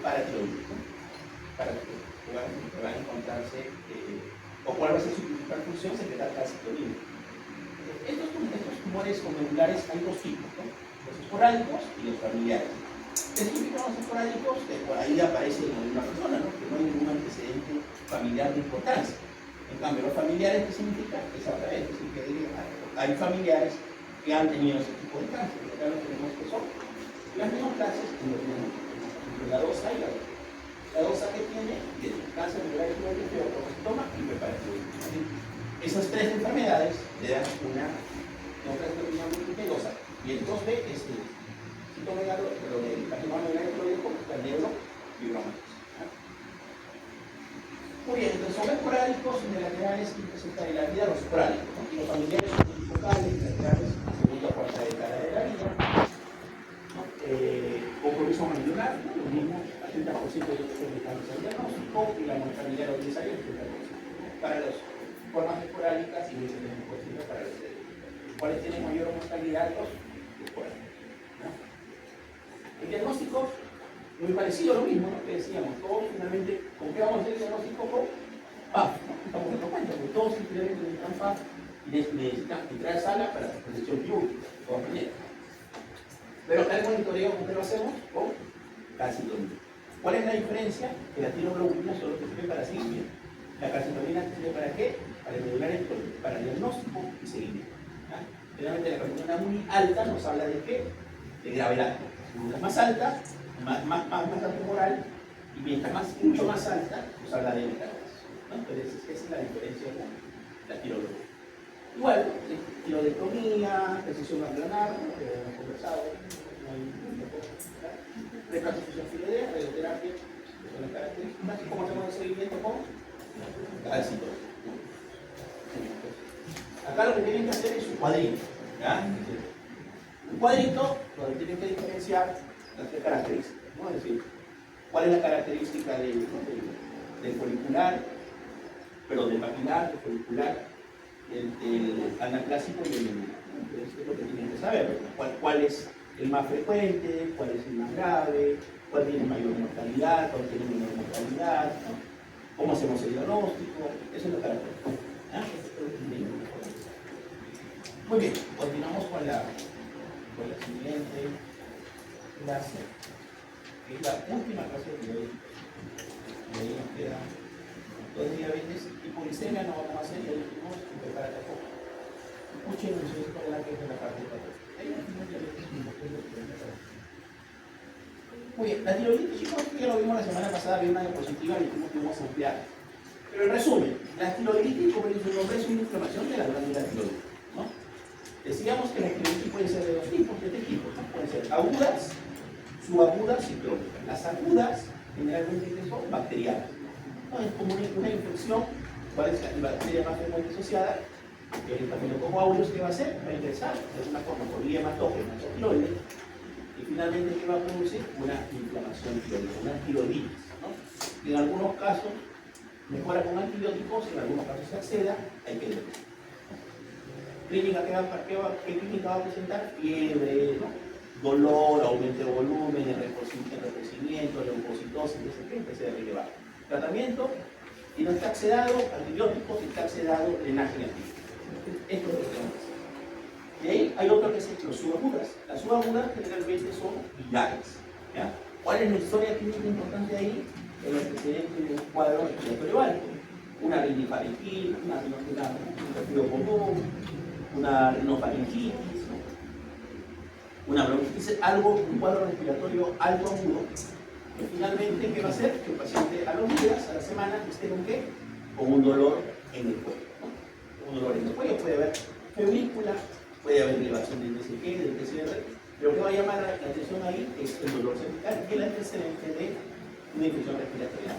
paratiroides, ¿no? Que van a encontrarse, o cuál va a ser su principal función, secretar calcitonina. Estos tumores medulares hay dos tipos, ¿no? Los esporádicos y los familiares. ¿Qué significan los esporádicos? Que por ahí aparece en una persona, ¿no? Que no hay ningún antecedente familiar de importancia. En cambio, los familiares, ¿qué significa? Es al revés, es decir, que hay familiares que han tenido ese tipo de cáncer. Acá lo tenemos que son las mismas clases entre la dosa y la dosa. La dosa que tiene es el cáncer medular de tiroides, feoproctoma y preparatorio. Esas tres enfermedades le dan una neoplastomía multipedosa. Y el 2B es el citomegalo, pero el carcinoma medular de tiroides como está el neurofibromatosis. Muy bien, entonces son esporádicos, unilaterales y presentan en la vida los esporádicos, ¿no? Y los familiares son multifocales, laterales, segunda o cuarta década de la vida, ¿no? Compromiso mandibular, ¿no? Lo mismo, al 30% de los mexicanos al diagnóstico y la mortalidad de los 10 años, 30%. Para las formas esporádicas y el 70% para los ¿cuáles tienen mayor mortalidad? Los esporádicos, ¿no? El diagnóstico muy parecido a lo mismo, ¿no? Que decíamos, todos finalmente, ¿con qué vamos a hacer el diagnóstico? Con PAF, ¿no? Estamos dando cuenta, porque todos simplemente necesitan PAF y necesitan entrar a sala para protección quirúrgica, de todas maneras. Pero acá el monitoreo, ¿con qué lo hacemos? Con calcitonina. ¿Cuál es la diferencia? Que la tiroglobulina solo te sirve para seguimiento. La calcitonina te sirve para qué? Para el medular entorno, para diagnóstico y seguimiento. ¿Ah? Generalmente la calcitonina muy alta nos habla de qué? De gravedad. Si es más alta, más tumoral, y mientras mucho más alta, pues habla de metastasis, ¿no? Entonces, esa es la diferencia con la tiroglobulina. Igual, tiroidectomía, precisión ganglionar, ¿no? Que hemos conversado, no hay reconstrucción tiroidea, radioterapia, que son las características, y cómo hacemos el seguimiento con calcitonina. Acá lo que tienen que hacer es un cuadrito, ¿ya? Un cuadrito donde tienen que diferenciar las tres características, ¿no? Es decir, cuál es la característica del folicular, pero del papilar, del folicular, del anaclásico y el medular. Entonces, es lo que tienen que saber, cuál es el más frecuente, cuál es el más grave, cuál tiene mayor mortalidad, cuál tiene menor mortalidad, ¿no? Cómo hacemos el diagnóstico, eso es lo característico. ¿Ah? Muy bien, continuamos con la siguiente clase, que es la última clase de hoy. Y ahí nos quedan 2 diabetes y policemia, no vamos a hacer, ya dijimos, y prepárate a poco. Escuchen esto de la que es de la parte de la. Muy bien, la tiroiditis, chicos, ya lo vimos la semana pasada, había una diapositiva y tuvimos que ampliar. Pero en resumen, la tiroiditis, como dice su nombre, es una inflamación de la glándula tiroides, ¿no? Decíamos que la tiroiditis puede ser de dos tipos, de tres tipos, ¿no? Pueden ser agudas, subagudas y crónicas. Las agudas, generalmente son bacterianas, ¿no? Es como una infección. ¿Cuál es la bacteria más frecuente asociada? El Staphylococcus aureus, ¿qué va a hacer? Va a ingresar de alguna forma por vía hematógena a tiroides y finalmente ¿qué va a producir? Una inflamación tiroidea, una tiroiditis, ¿no? Y en algunos casos mejora con antibióticos, en algunos casos se acceda, hay que ver. Clínica, ¿qué clínica va a presentar? Fiebre, ¿no? Dolor, aumento de volumen, enrojecimiento, leucocitosis, empecé a relevar. Tratamiento, y no está accedado, antibióticos, y está accedado, drenaje negativo. Esto es lo que tenemos que hacer. Y ahí hay otro que es los subagudas. Las subagudas generalmente son virales, ¿ya? ¿Cuál es la historia clínica importante ahí? El antecedente de un cuadro respiratorio básico. Una rinifaringitis, un resfrío común, una rinofaringitis, ¿no? Una bronquitis, un cuadro respiratorio alto agudo, que finalmente, ¿qué va a hacer? Que el paciente a los días, a la semana, esté con ¿qué? Con un dolor en el cuello, ¿no? Un dolor en el cuello, puede haber febrícula, puede haber elevación del DCG, del PCR, pero lo que va a llamar la atención ahí es el dolor cervical y el antecedente de una infección respiratoria.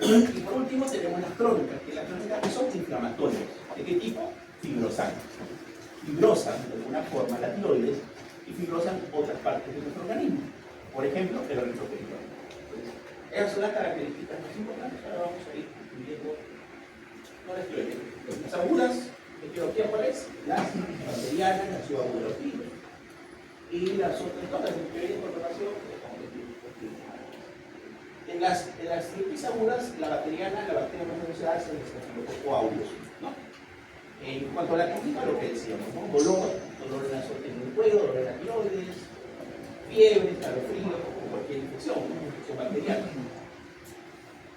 Y por último tenemos las crónicas, que las crónicas son inflamatorias. ¿De qué tipo? Fibrosantes. Fibrosan de alguna forma la tiroides y fibrosan otras partes de nuestro organismo. Por ejemplo, el eritroperitón. Esas son las características más importantes. Ahora vamos a ir viendo con las tiroides. Las agudas, ¿de etiología cuál es? Las bacterianas, las subagudas y las otras todas, las tiroides por rotación. En las tiroides agudas, la bacteria más asociada es el Staphylococcus aureus, ¿no? En cuanto a la clínica, lo que decíamos, ¿no? Dolor en el cuello, dolor en la tiroides, fiebre, escalofrío, cualquier infección, una infección bacteriana.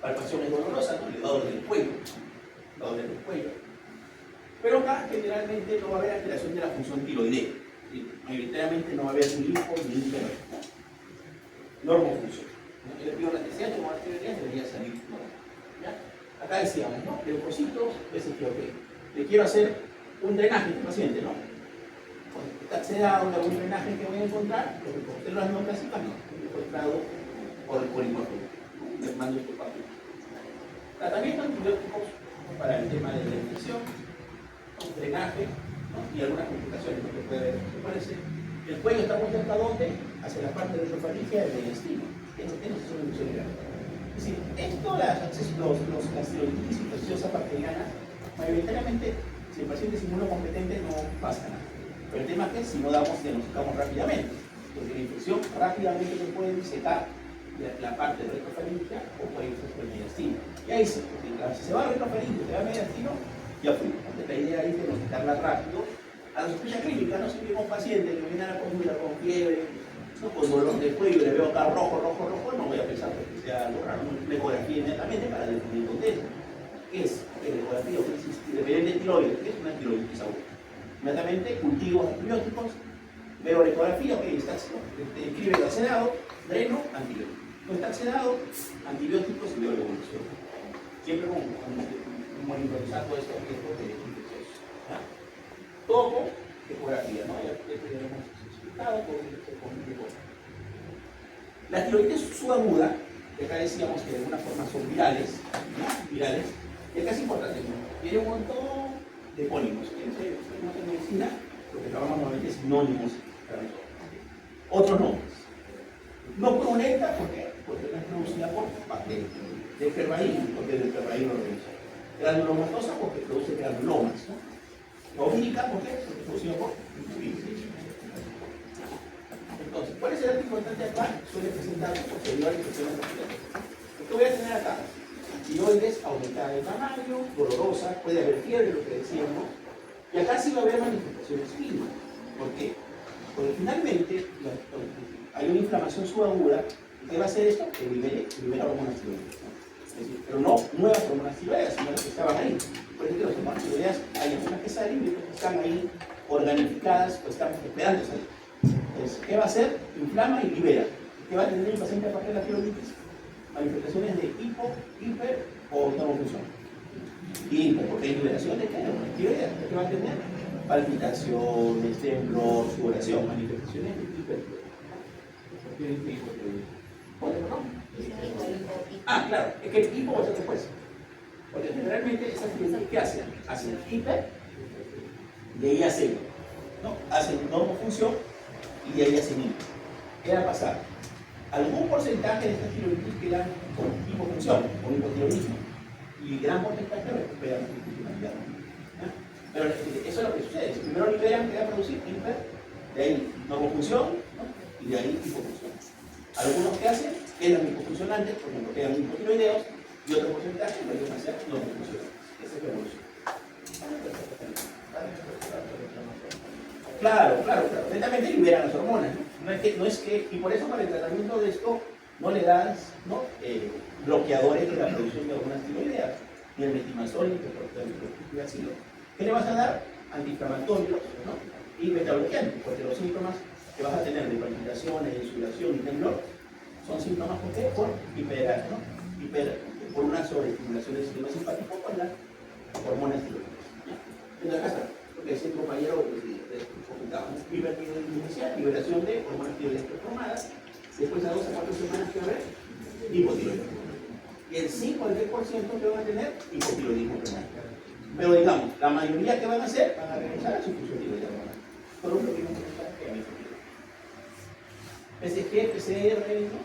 Palpaciones dolorosas, ¿no? Le va a doler el cuello, Pero acá generalmente no va a haber alteración de la función tiroidea. ¿Sí? Mayoritariamente no va a haber ni linfo ni linfoma, ¿no? Normofunción. Yo le pido la TCH, como actividad debería salir, ¿no? ¿Ya? Acá decíamos, ¿no? Leucocitos, SGOP. Le quiero hacer un drenaje a este paciente, ¿no? Cuando está accedado a algún drenaje que voy a encontrar, lo que por células no clásicas, no, encontrado por el polimorfismo. Les mando este papel. Tratamiento antibióticos para el tema de la infección, un drenaje, ¿no? Y algunas complicaciones, ¿no? Que puede haber. ¿Qué parece? El cuello está muy cerca, ¿dónde? Hacia la parte de la esofaringe del mediastino. Eso es una infección grave. Es decir, esto, las tiroiditis infecciosas bacterianas, mayoritariamente, si el paciente es inmunocompetente, no pasa nada. Pero el tema es que si no diagnosticamos rápidamente, porque la infección rápidamente se puede disecar la parte de retrofaringia o puede irse por el mediastino. Y ahí sí, si se va al retrofaringe, se va al mediastino, ya fui. Entonces la idea es diagnosticarla rápido. A la sospecha clínica, no siempre un paciente que viene a la consulta con fiebre, ¿no? Con dolor de cuello, le veo acá rojo, no voy a pensar que sea algo raro. Una ecografía inmediatamente para definir el contexto. ¿Qué es el ecografía? Independiente de tiroides, ¿qué es una tiroiditis aguda? Inmediatamente cultivos antibióticos, veo la ecografía, ok, está escribe el accedado, dreno, antibiótico. No está accedado, antibióticos y veo la evolución. Siempre monitorizando estos riesgos de infecciones. Toco, ecografía, ¿no? Ya hemos explicado con la tiroides subaguda, que acá decíamos que de alguna forma son virales, ¿no? Virales, y acá es importante, ¿no? Viene un montón de epónimos. En medicina, lo que trabajamos normalmente es sinónimos para nosotros. Otros nombres. No purulenta, ¿por qué? Porque no es producida por bacterias. De ferraín, porque del ferraín lo realiza. Granulomatosa, porque produce granulomas. ¿No? Ovírica, ¿por qué? Porque es producida por virus. Entonces, ¿cuál es el dato importante acá? Suele presentarse por seguridad y funciones respiratorias. Lo que voy a tener acá, tiroides aumentada de tamaño, dolorosa, puede haber fiebre, lo que decíamos, y acá sí va a haber manifestaciones clínicas. ¿Por qué? Porque finalmente hay una inflamación subaguda, y ¿qué va a hacer esto? Que libera hormonas tiroides. ¿No? Es decir, pero no nuevas hormonas tiroides, sino las que estaban ahí. Por ejemplo, las hormonas tiroides hay algunas que salen y otras que están ahí organificadas o están esperando salir. Entonces, ¿qué va a hacer? Inflama y libera. ¿Qué va a tener el paciente aparte de la tiroiditis? Manifestaciones de hipo, hiper o normofunción. Hiper, porque hay liberación de hormonas tiroides. ¿Qué va a tener? Palpitaciones, temblor, sudoración, manifestaciones de hipertiroidismo. Ah, claro, es que el hipo va a ser después. Porque generalmente esas tiroides, ¿qué hacen? Hacen hiper, de ahí hacen, ¿no? Hacen normofunción y de ahí hacen hipo. ¿Qué va a pasar? Algún porcentaje de estas tiroides quedan con hipofunción, con hipotiroidismo, y gran porcentaje recuperan su funcionalidad. Pero eso es lo que sucede. Si primero liberan, queda producir hiper, de ahí normofunción, ¿no? Y de ahí hipofunción. Algunos que hacen quedan hipofuncionantes, por ejemplo, quedan hipotiroideos, y otro porcentaje lo llevan a ser normofuncionantes. Esa es la evolución. Claro. Netamente liberan las hormonas, ¿no? No es que, y por eso para el tratamiento de esto no le das, ¿no? Bloqueadores de la producción de hormonas tiroideas, ni el metimazol, ni el propilacilo. ¿Qué le vas a dar? Antiinflamatorios, ¿no? Y betabloqueantes, porque los síntomas que vas a tener de palpitaciones, de sudoración y temblor son síntomas ¿por qué? Por hiperar, ¿no? Por una sobreestimulación del sistema simpático con las hormonas tiroideas. Entonces acá está, lo que decía el compañero hipertiroidismo inicial, liberación de hormonas tiroideas transformadas, después a 2 a 4 semanas que va a haber hipotiroidismo. Y el 5 al 10% que van a tener hipotiroidismo primario. Pero digamos, la mayoría que van a hacer van a regresar a su función tiroidea hormonal. Por un pequeño porcentaje de PSG, PCR, ¿no?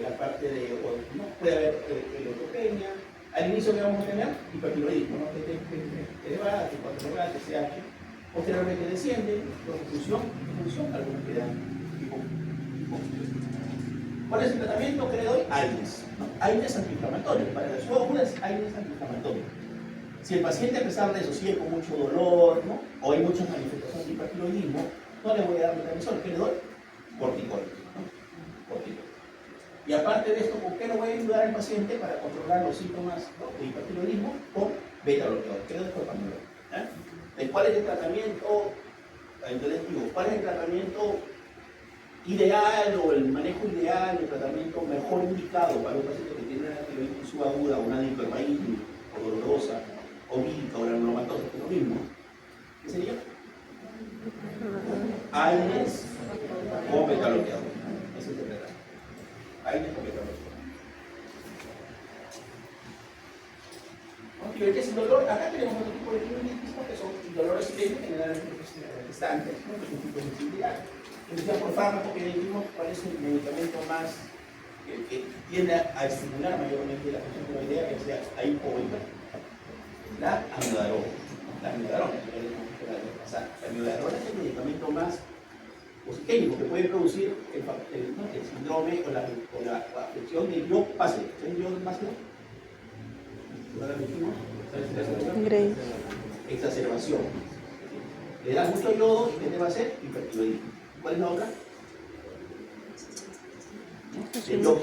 La parte de, ¿no? Puede haber leucopenia. Al inicio que vamos a tener hipertiroidismo, ¿no? TDA, T4, TSH. Posteriormente desciende, función, algunos quedan hipofunción. ¿Cuál es el tratamiento que le doy? AINES. ¿No? AINES antiinflamatorio. Para las subagudas, AINES antiinflamatorio. Si el paciente a pesar de eso sigue con mucho dolor, ¿no? O hay muchas manifestaciones de hipertiroidismo, no le voy a dar metamizol. ¿Qué le doy? Corticoides, ¿no? Corticoides. Y aparte de esto, ¿con qué le voy a ayudar al paciente para controlar los síntomas, ¿no? de hipertiroidismo? Con beta bloqueador. ¿Qué le doy? Propanolol. ¿Cuál es el tratamiento? Entonces digo, ¿cuál es el tratamiento ideal o el manejo ideal, el tratamiento mejor indicado para un paciente que tiene una tiroiditis subaguda o una hipervaítis o dolorosa, ovírica o granulomatosa, que es lo mismo? ¿Qué sería? AINES o beta-bloqueador. Ese es el tratamiento. AINES o beta-bloqueador. Tiroides sin dolor, acá tenemos otro tipo de tiroiditis que son dolores sistémicos, generalmente gestantes, ¿no? Que es un tipo de sensibilidad. Entonces, por fármaco que decimos cuál es el medicamento más que tiende a estimular mayormente la función tiroidea, que sea hipo o hiper. La amiodarona. La amiodarona, la amiodarona es el medicamento más positérico que puede producir el síndrome o la afección de yo pase. ¿Es yo más no? Grace. Exacerbación. Le das mucho yodo y ¿qué te va a hacer? Hipertiroidismo. ¿Cuál es la otra? El yodo,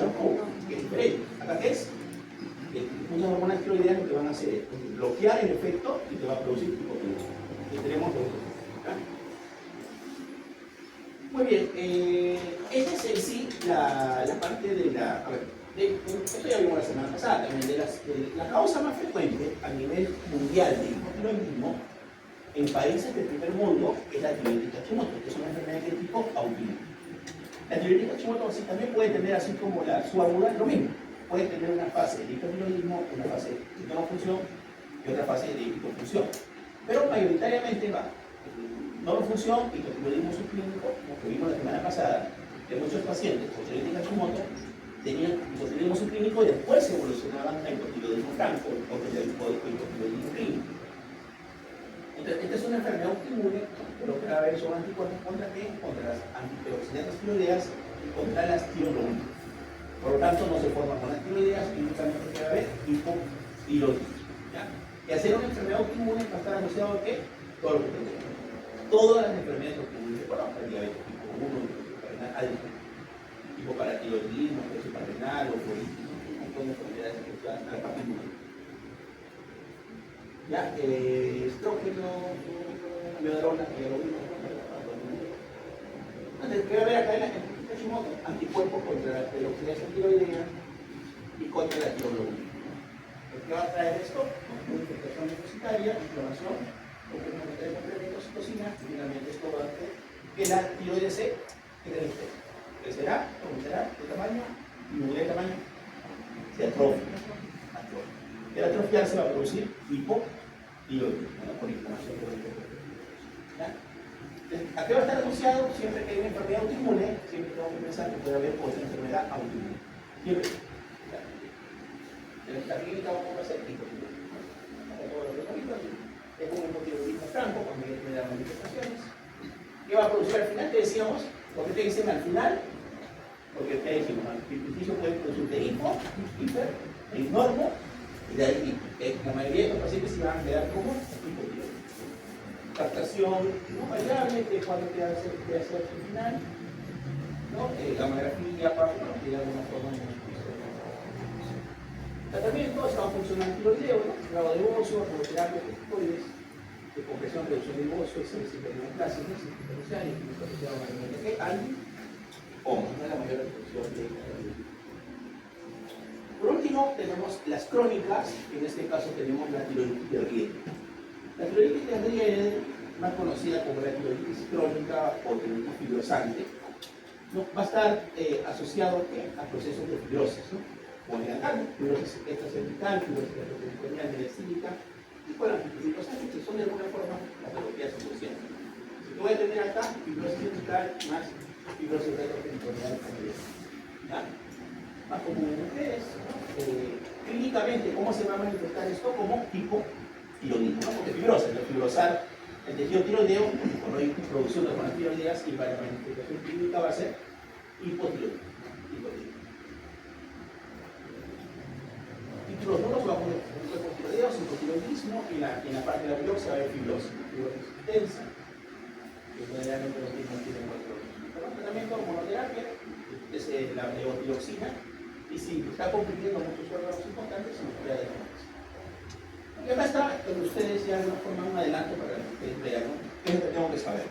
que es diferente. ¿Acá qué es? Unas hormonas tiroideas lo que van a hacer es bloquear el efecto y te va a producir hipotiroidismo. Y tenemos dos. Muy bien, esta es en sí la parte de la. A ver, esto ya vimos la semana pasada también, de la causa más frecuente a nivel mundial de hipotiroidismo en países del primer mundo es la tiroiditis Hashimoto, que es una enfermedad de tipo autoinmune. La tiroiditis Hashimoto sí también puede tener, así como la subaguda, lo mismo. Puede tener una fase de hipertiroidismo, una fase de normofunción y otra fase de hipofunción. Pero mayoritariamente va normofunción y hipotiroidismo subclínico, como que vimos la semana pasada, que muchos pacientes con tiroiditis Hashimoto tenían hipotiroidismo subclínico y después evolucionaban a hipotiroidismo franco o hipotiroidismo clínico. Entonces, esta es una enfermedad autoinmune, pero cada vez son anticuerpos contra qué? Contra las antioxidantes tiroideas y contra las tiroides. Por lo tanto, no se forman con las tiroideas y únicamente puede haber hipotiroidismo. Y hacer una enfermedad autoinmune va a estar asociado a qué? Todo lo que tenemos. Todas las enfermedades autoinmunes, bueno, diabetes tipo 1, hipoparatiroidismo, presión renal, oncolitis, un montón de enfermedades asociadas a la parte inmune. Ya, estrógeno, amiodarona, que ya lo vimos. Entonces, voy a ver acá en la Hashimoto, anticuerpos contra la oxidación tiroidea y contra la tiroglobulina. ¿Qué va a traer esto? Una infectación deficitaria, inflamación, porque no trae complementos citocina, y finalmente esto va a hacer que la tiroides se crezca. Crecerá, aumentará de tamaño, disminuirá de tamaño, se atrofia. Y al atrofiar se va a producir hipotiroidismo, por inflamación de la. ¿A qué va a estar asociado? Siempre que hay una enfermedad autoinmune, siempre tengo que pensar que puede haber otra enfermedad autoinmune. Siempre. En esta clínica vamos a hacer hipotiroidismo. Es un hipotiroidismo franco, cuando me dan manifestaciones. ¿Qué va a producir al final? Te decíamos, ¿por qué te dicen al final? Porque te decimos, el ficticio puede producir de hipo, hiper, normo, y de ahí la mayoría de los pacientes se van a quedar como hipotiroidismo. Captación no variable, que es cuando te hace al final, ¿no? Gamografía para de alguna forma en el tratamiento estaba funcionando tiroideo, ¿no? Grado de bocio, radioterapia, corticoides, de compresión, reducción del bocio, excelente clásicos, diferenciales, asociado a o no la mayor expresión de. Por último, tenemos las crónicas, en este caso tenemos la tiroiditis de riedel. La tiroiditis de riedel, más conocida como la tiroiditis crónica o tiroiditis fibrosante, ¿no? Va a estar asociado a procesos de fibrosis, ¿no? Como en la fibrosis extracervical, fibrosis retroperitoneal mediastínica, y con las fibrosantes que son de alguna forma patologías asociadas. Si tú voy a tener acá fibrosis cervical más fibrosis retroperitoneal mediastínica. Más común en mujeres, ¿no? Clínicamente, ¿cómo se va a manifestar esto? Como hipotiroidismo, ¿no? Porque fibrosa, el fibrosar el tejido tiroideo, cuando hay producción de hormonas tiroideas, y para la manifestación clínica va a ser hipotiroidismo. Títulos duros va a poner hipotiroideos, hipotiroidismo, y en la parte de la biopsia va a haber fibrosis intensa, que generalmente los mismos tienen 4 horas. Pero el tratamiento de hormonoterapia es la levotiroxina, y si está comprimiendo muchos órganos importantes, se nos puede dar más. Y acá está, con ustedes ya de una forma un adelanto para que ustedes vean, ¿no? ¿Qué es lo que tengo que saber?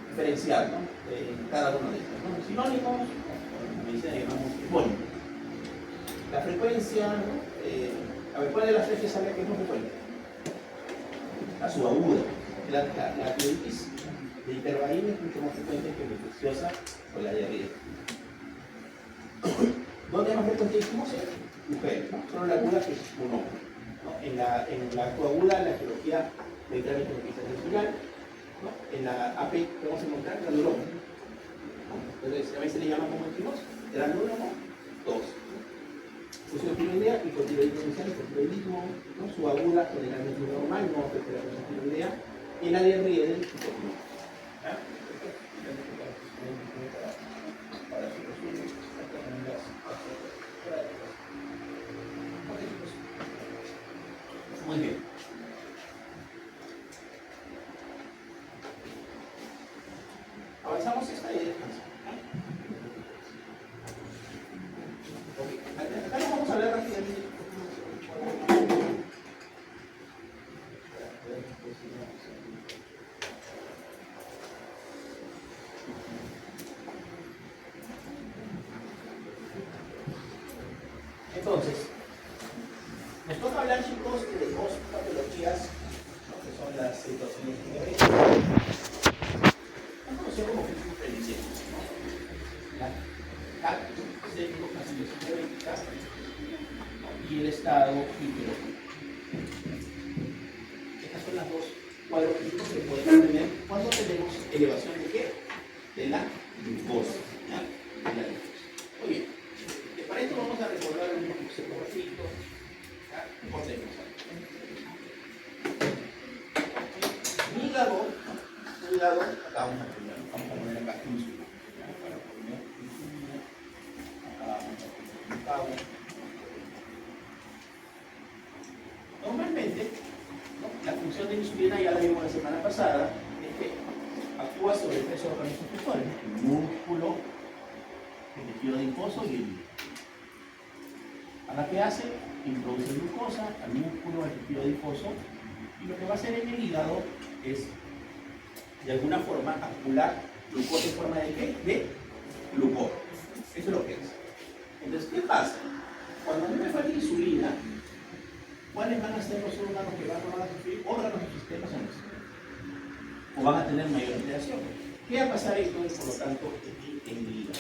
Diferenciar, ¿no? Cada uno de estos, ¿no? Sinónimos, en medicina llamamos sinónimos. La frecuencia, ¿no? A ver, ¿cuál de las tres que sabe que es muy frecuente? La subaguda. La tiroiditis de hiperbaína es mucho más frecuente que la infecciosa o la diarrea. ¿Dónde es más frecuente dijimos? Mujeres, ¿no? Solo la aguda que es un hombre, ¿no? En la coaguda, la etiología medicamentos de intestinal, ¿no? En la AP vamos a encontrar granuloma, ¿no? Entonces a veces le llaman como dijimos granuloma 2. Fusión tiroidea, hipotiroidismo inicial, hipotiroidismo, ¿no? Subaguda, generalmente normal, no afecta la fusión tiroidea, y la diarrea del hipotiroidismo. Para su resumen, muy bien. Avanzamos esta y descansamos. Acá nos vamos a hablar rápidamente. Entonces, nos toca hablar, chicos, de dos patologías, ¿no? Que son las situaciones diabéticas. Son conocidas como fisiopelicias, ¿no? La CAP, situación diabética, ¿no? Y el estado hipertensivo. Estas son las dos de la glucosa. ¿Ya? De la glucosa. Muy bien. Para esto vamos a recordar un concepto gratuito. Recordemos. Hígado, acá vamos a poner acá insulina. Para poner insulina, acá vamos a poner un cabo. Normalmente, ¿no? La función de la insulina, ya la vimos la semana pasada, es que actúa sobre tres órganos secretores: el músculo, el tejido adiposo y el hígado. ¿Ahora qué hace? Introduce glucosa al músculo, al tejido adiposo, y lo que va a hacer en el hígado es, de alguna forma, acumular glucosa en forma de ¿qué? De glucógeno. Eso es lo que es. Entonces, ¿qué pasa? Cuando a mí me falta insulina, ¿cuáles van a ser los órganos que van a sufrir órganos del sistema sanguíneo? O van a tener mayor alteración. ¿Qué va a pasar entonces, por lo tanto, en el hígado?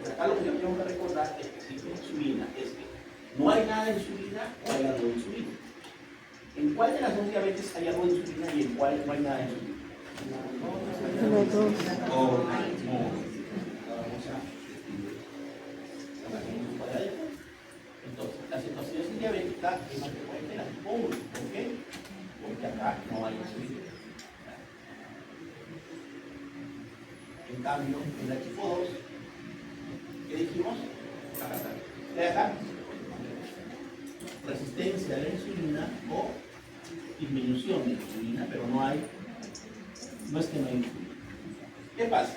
Pero acá lo que tenemos que recordar es que si hay insulina, es que no hay nada de insulina o hay algo de insulina. ¿En cuál de las dos diabetes hay algo de insulina y en cuál no hay nada de insulina? Los dos. Entonces, la cetoacidosis diabética es más frecuente en la tipo 1. ¿Por qué? Porque acá no hay insulina. En cambio, en la tipo 2, ¿qué dijimos? Acá está. ¿De acá? Resistencia a la insulina o disminución de la insulina, pero no es que no hay insulina. ¿Qué pasa?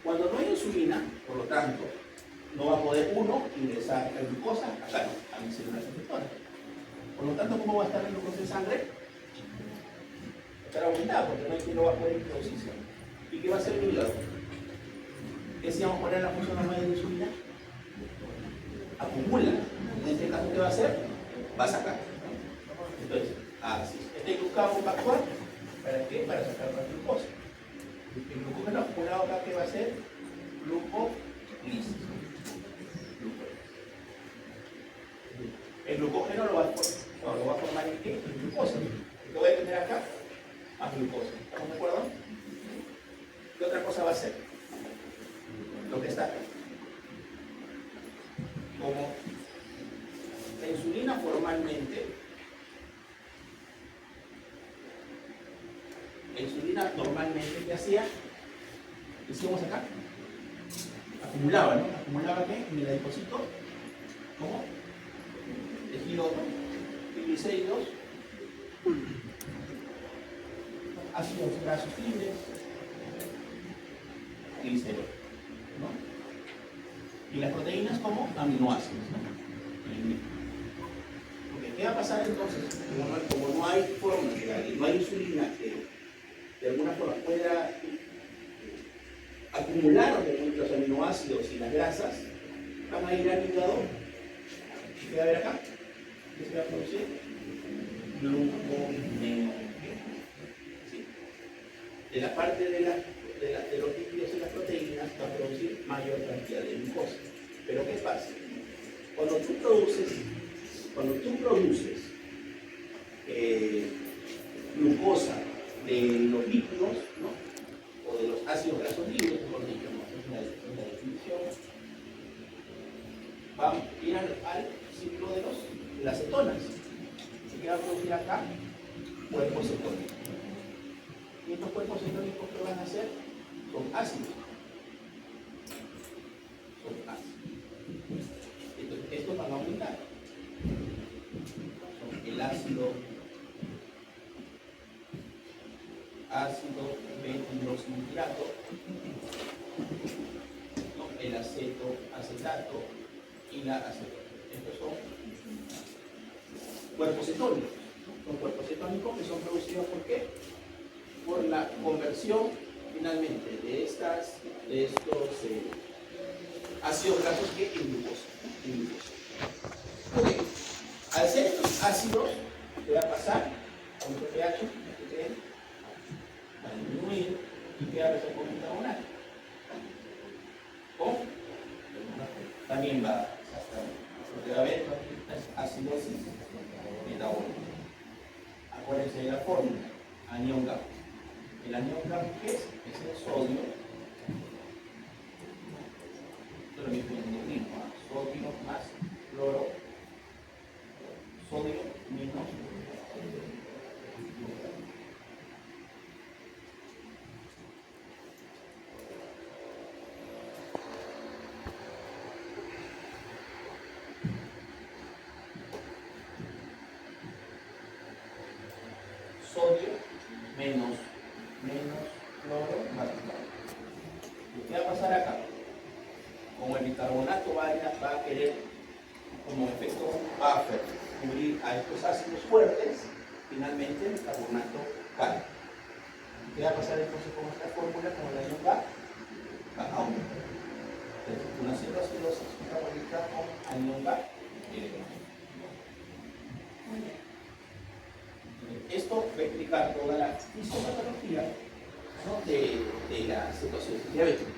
Cuando no hay insulina, por lo tanto, no va a poder uno ingresar la glucosa acá no, a mis células efectoras. Por lo tanto, ¿cómo va a estar la glucosa en sangre? Va a estar aumentada porque no hay quien lo va a poder introducirse. ¿Y qué va a hacer el hígado? ¿Qué si vamos a poner la función normal de la insulina? Acumula. En este caso, ¿qué va a hacer? Va a sacar. Entonces, así. Este glucagón va a actuar. ¿Para qué? Para sacar más glucosa. El glucógeno acumulado acá, ¿qué va a hacer? Glucólisis. El glucógeno lo va a formar en qué? En glucosa. ¿Qué voy a tener acá? Más glucosa. ¿Estamos de acuerdo? ¿Qué otra cosa va a hacer? Lo que está acá. Como la insulina formalmente, normalmente, ¿qué hacía? ¿Qué hacíamos acá? Acumulaba, ¿no? ¿Acumulaba qué? En el adipocito. ¿Cómo? Tejido triglicéridos, ácidos grasos libres, glicerol, ¿no? Y las proteínas como aminoácidos, ¿no? Porque ¿qué va a pasar entonces? Como no hay forma, no hay insulina que de alguna forma pueda acumular los aminoácidos y las grasas, van a ir al hígado. ¿Qué va a haber acá? ¿Qué se va a producir? Gluconeogénesis. ¿Sí? De la parte de los lípidos y las proteínas va a producir mayor cantidad de glucosa. Pero ¿qué pasa? Cuando tú produces glucosa de los lípidos, ¿no? O de los ácidos grasos libres, mejor dicho, ¿no? Es una definición, va a ir al ciclo de las cetonas. ¿Qué va a producir acá? Cuerpos cetónicos. Y estos cuerpos cetónicos, ¿qué van a hacer? Son ácidos. Entonces, estos van a aumentar. Son el ácido beta-hidroxinitrato, ¿no? El acetato y la acetona. Estos son cuerpos cetónicos. Son cuerpos cetónicos que son producidos ¿por qué? Por la conversión finalmente de estos ácidos grasos que en glucosa. Ok, al ser estos ácidos, ¿qué va a pasar? Con el pH, va a disminuir y ¿qué va a pasar con el carbonato? ¿Cómo? También va a porque va a haber acidosis metabólica. Acuérdense de la fórmula, anión K. El anión K, ¿qué es? Es el sodio menos cloro más bicarbonato. ¿Qué va a pasar acá? Como el bicarbonato va a querer, como efecto buffer, cubrir a estos ácidos fuertes, finalmente el bicarbonato cae. ¿Qué va a pasar entonces con esta fórmula? Como la ion va a aumentar. Entonces, una cetoacidosis metabólica con anión va elevado. Esto va a explicar toda la fisiopatología, ¿no?, de la cetoacidosis diabética.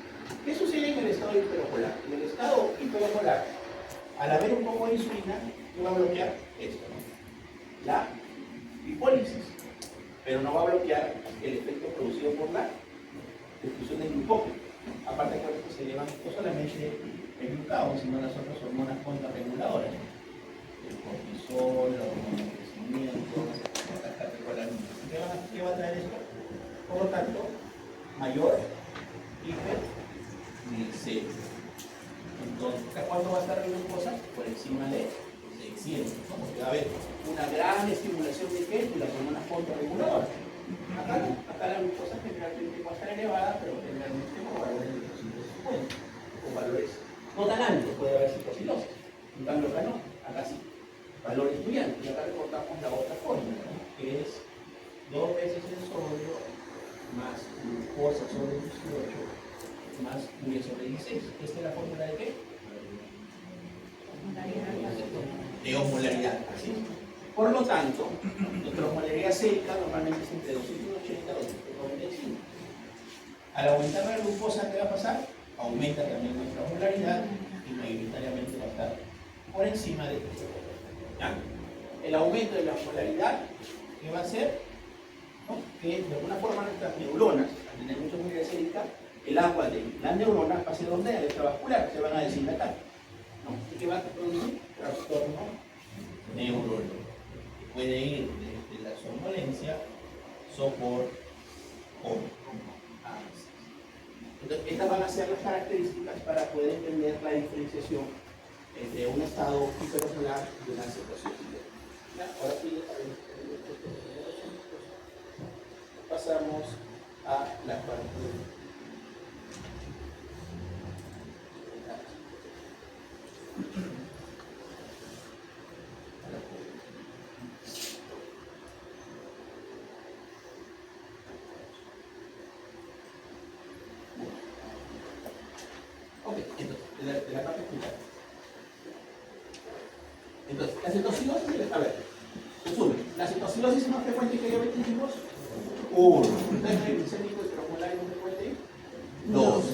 ¿Qué sucede en el estado hiperomolar? En el estado hiperomolar, al haber un poco de insulina, ¿qué va a bloquear? Esto, ¿no?, la lipólisis, pero no va a bloquear el efecto producido por la destrucción del glucógeno. Aparte de que se elevan no solamente el glucagón, sino las otras hormonas contrarreguladoras, el cortisol, la hormona de crecimiento, la catecolamina. ¿Qué va a traer esto? Por lo tanto, mayor hiperglicemia. Entonces, ¿cuánto va a estar la glucosa? Por encima de 600, ¿no? Porque va a haber una gran estimulación de qué? De las hormonas contrarreguladoras. Acá la glucosa generalmente va a estar elevada, pero generalmente con valores de 250, con valores no tan altos, puede haber citocilosis. En cambio acá no, acá sí. Valores muy altos. Y acá recortamos la otra fórmula, ¿no?, que es 2 veces el sodio más glucosa sobre 18 más urea sobre 16. ¿Esta es la fórmula de qué? De osmolaridad, ¿sí? Por lo tanto, nuestra osmolaridad sérica normalmente es entre 280 y 295. Al aumentar la glucosa, ¿qué va a pasar? Aumenta también nuestra osmolaridad y mayoritariamente va a estar por encima de esto. ¿Ya? El aumento de la osmolaridad, ¿qué va a hacer? ¿No? Que de alguna forma nuestras neuronas, al tener mucha osmolaridad sérica, el agua de las neuronas va a ser donde la extravascular, se van a deshidratar, ¿no? ¿Y qué va a producir? Trastorno neurológico. Puede ir desde la somnolencia, sopor o ansias. Entonces, estas van a ser las características para poder entender la diferenciación entre un estado hiperosmolar y una situación hiperosmolar. Ahora sí, pasamos a la parte de la parte final. Entonces, la cetocidosis, a ver, resumen, la cetocidosis es más frecuente que diabetes dijimos. 1. ¿El glicémico hiperosmolar es más frecuente? 2.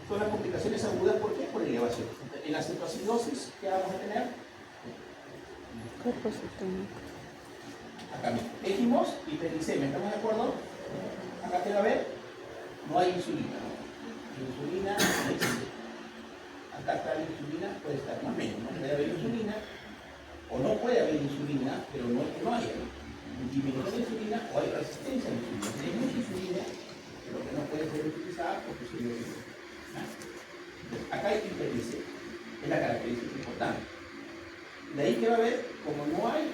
Son las complicaciones agudas, ¿por qué? Por elevación. En la cetocidosis, ¿qué vamos a tener? Cuerpo cetónico. Acá mismo. Dijimos hiperglicemia, ¿estamos de acuerdo? Acá te va a ver, no hay insulina, ¿no? Insulina no existe. Acá está la insulina, puede estar más o menos, ¿no? Puede haber insulina, o no puede haber insulina, pero no es que no haya. Disminución de insulina o hay resistencia a la insulina. Hay mucha insulina, pero que no puede ser utilizada porque se le olvida. Acá hay hiperglicemia, es la característica importante. De ahí que va a haber, como no hay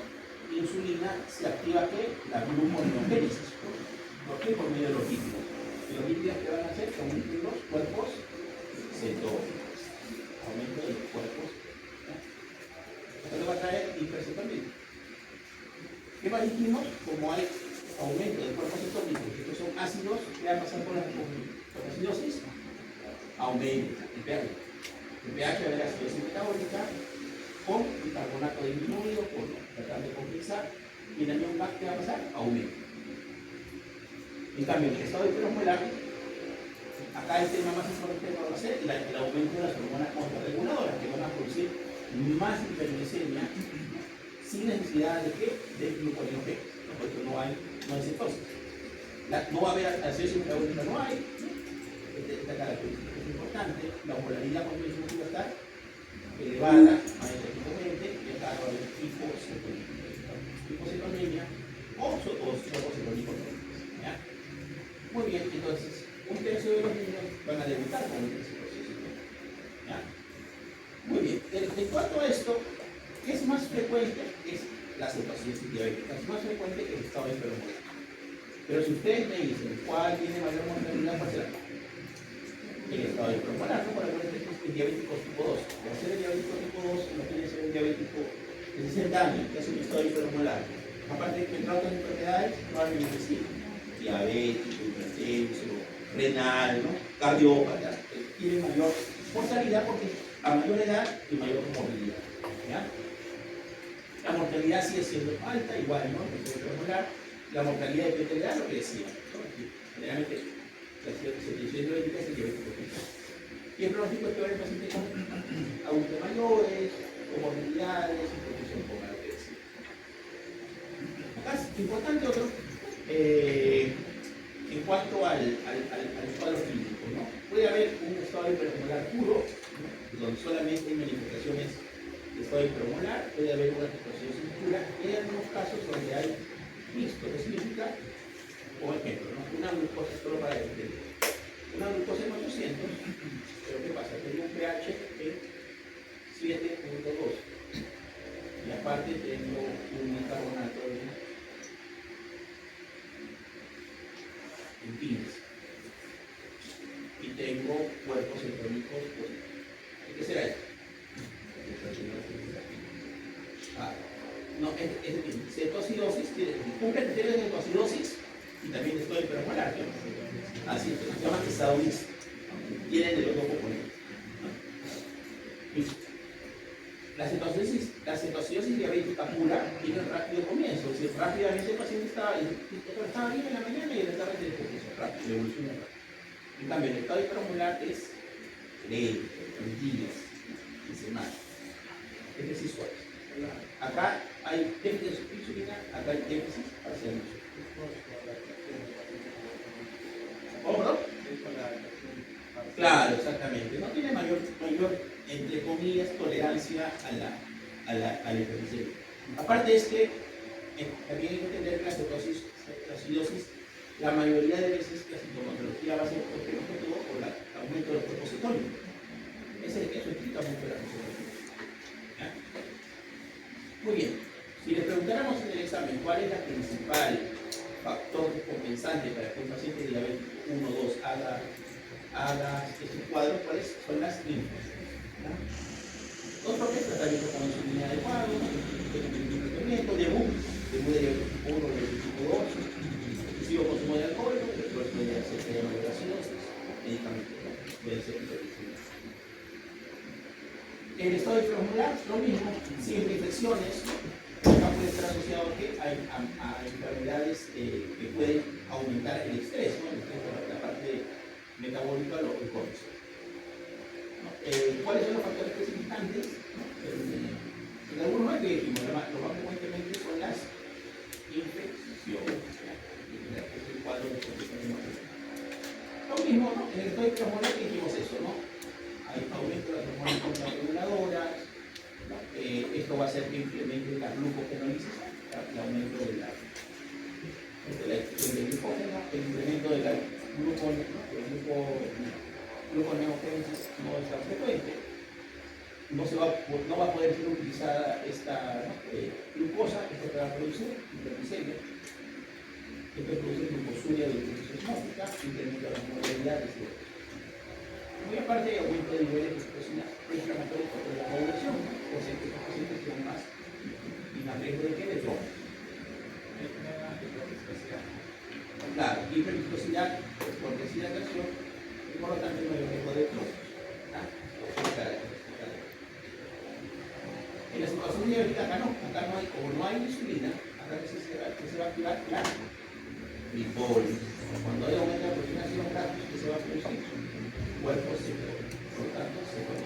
insulina, se activa ¿qué? La gluconeogénesis. ¿Por qué? Por medio de los lípidos. Y los lípidos que van a hacer son los cuerpos cetónicos. Aumento de los cuerpos. Esto le va a traer hipercetonía. ¿Qué más dijimos? Como hay aumento del cuerpo cetónico, estos son ácidos, ¿qué va a pasar con la acidosis? Aumenta el pH. El pH de la acidosis metabólica con bicarbonato disminuido, por tratar de compensar, y en el anión ¿qué va a pasar? Aumenta. En cambio, en el estado hiperosmolar, acá el tema más importante va a ser el aumento de las hormonas contrarreguladoras, que van a producir más hiperglicemia sin necesidad de qué? De gluconeogénesis, ¿no? Porque no hay cetosis. No va a haber acidosis metabólica, no hay. Esta característica es importante. La osmolaridad cuando dice que va a estar elevada mayoritariamente, y acá va a haber hipocetonemia o hipocetonemia. Muy bien, entonces, un tercio de los niños van a debutar con hipercetosis. Muy bien, en cuanto a esto, ¿qué es más frecuente? Es la cetosis diabética. Es más frecuente que el estado hiperosmolar. Pero si ustedes me dicen cuál tiene mayor mortalidad, ¿cuál será? El estado hipermolar, ¿no? Por ejemplo, el diabético tipo 2. Para ser el diabético tipo 2, no tiene que ser un diabético de 60 años, que hace un estado hipermolar. Aparte de que entre otras enfermedades, probablemente sí. Diabético, hipertenso, renal, ¿no? Cardiópata, tiene mayor mortalidad porque a mayor edad y mayor comorbilidad. ¿Ya? La mortalidad sigue siendo alta, igual, ¿no? La mortalidad depende de la edad, lo que decía, ¿no? Generalmente, la situación diabética es el diabético tipo. Y el pronóstico es peor en pacientes con adultos mayores, comorbilidades, hipertensión por lo que decía. Acá es importante otro, en cuanto al cuadro clínico, ¿no? Puede haber un estado hipermolar puro, ¿no? Donde solamente hay manifestaciones de estado hipermolar, puede haber una situación pura, y hay algunos casos donde hay mixto, que significa, por ejemplo, ¿no? Una glucosa, solo para entender, una glucosa en 800, pero ¿qué pasa? Tengo un pH en 7.2 y aparte tengo un bicarbonato en 15 y tengo cuerpos electrónicos positivos. ¿Qué será esto? No, es cetoacidosis, cumple el criterio de cetoacidosis y también estoy hipermolar, ¿no? Así es, se llama estado mixto. Tienen de los dos componentes. La cetoacidosis diabética pura tiene un rápido comienzo, es decir, rápidamente el paciente estaba bien en la mañana y en la tarde se comenzó rápido, evoluciona rápido. En cambio, el estado hipermolar es lento, en días, en semanas. Es decir, suave. Acá hay déficit de insulina, acá hay déficit parcial de insulina. ¿Cómo, no? Claro, exactamente. No tiene mayor, entre comillas, tolerancia a la hiperglicemia. Aparte es que también hay que entender que la cetoacidosis, la mayoría de veces la sintomatología va a ser objetivo por el aumento del cuerpo cetónico. Eso explica mucho la fisiología. Muy bien, si le preguntáramos en el examen cuál es el principal factor compensante para que un paciente diabético 1 o 2 haga este cuadro, ¿cuáles son las linfos? Otro que es tratamiento con insulina adecuado, tratamiento de diabetes tipo 1, diabetes tipo 2, excesivo consumo de alcohol, el esfuerzo de hacer moderaciones, medicamentos, puede ser hiperglicemia. El estado hipermolar, lo mismo, siempre infecciones, acá puede estar asociado a enfermedades que pueden aumentar el estrés, ¿no? El estrés por la parte metabólica o el cortisol. ¿Cuáles son los factores precipitantes? En algunos más que dijimos, lo más frecuentemente son las infecciones, el cuadro de lo mismo, ¿no? En el estado hipermolar que dijimos eso, ¿no? Hay aumento de las hormonas contrarreguladoras, ¿no? Esto va a hacer que incremente la glucogenólisis, el aumento de la glucógeno, el incremento de la gluconeogénesis no es tan frecuente, no va a poder ser utilizada esta glucosa, esto que va a producir hiperglicemia, esto produce glucosuria de utilización osmótica, incrementa las mortalidades y otros. Muy aparte de aumento de niveles de citoquinas inflamatorias por la ovulación, por ser que estos pacientes tienen más riesgo de que de drogas. Claro, hiperviscosidad, cortesía de acción, y por lo tanto no hay riesgo de trozos. En la situación diabética acá no hay, como no hay insulina, acá que se va a activar la glicólisis. Cuando hay aumento de la proteinación rápida, que se va a producir cuerpos secos, por lo tanto se va.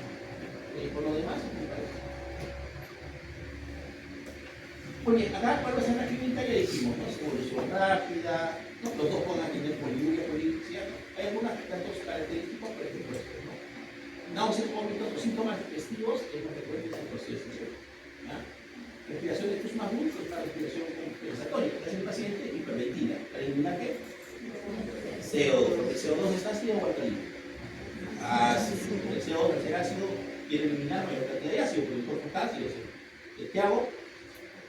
Por lo demás, me parece. Muy bien, acá cuál va a ser la clínica, ya dijimos, ¿no? Evolución rápida, ¿no? Los dos pueden tener poliuria, polipsia. Hay algunos datos característicos, por ejemplo, esto, ¿no? Náuseas, vómitos o síntomas digestivos es lo que puede ser el proceso. Respiración de estos más dulces, una respiración compensatoria. Es el paciente hiperventila. ¿Para eliminar qué? CO2, porque el CO2 está ácido o alcalino. Ácido. El CO2 al ser ácido quiere eliminar mayor cantidad de ácido, porque el cuerpo está ácido. ¿Qué hago?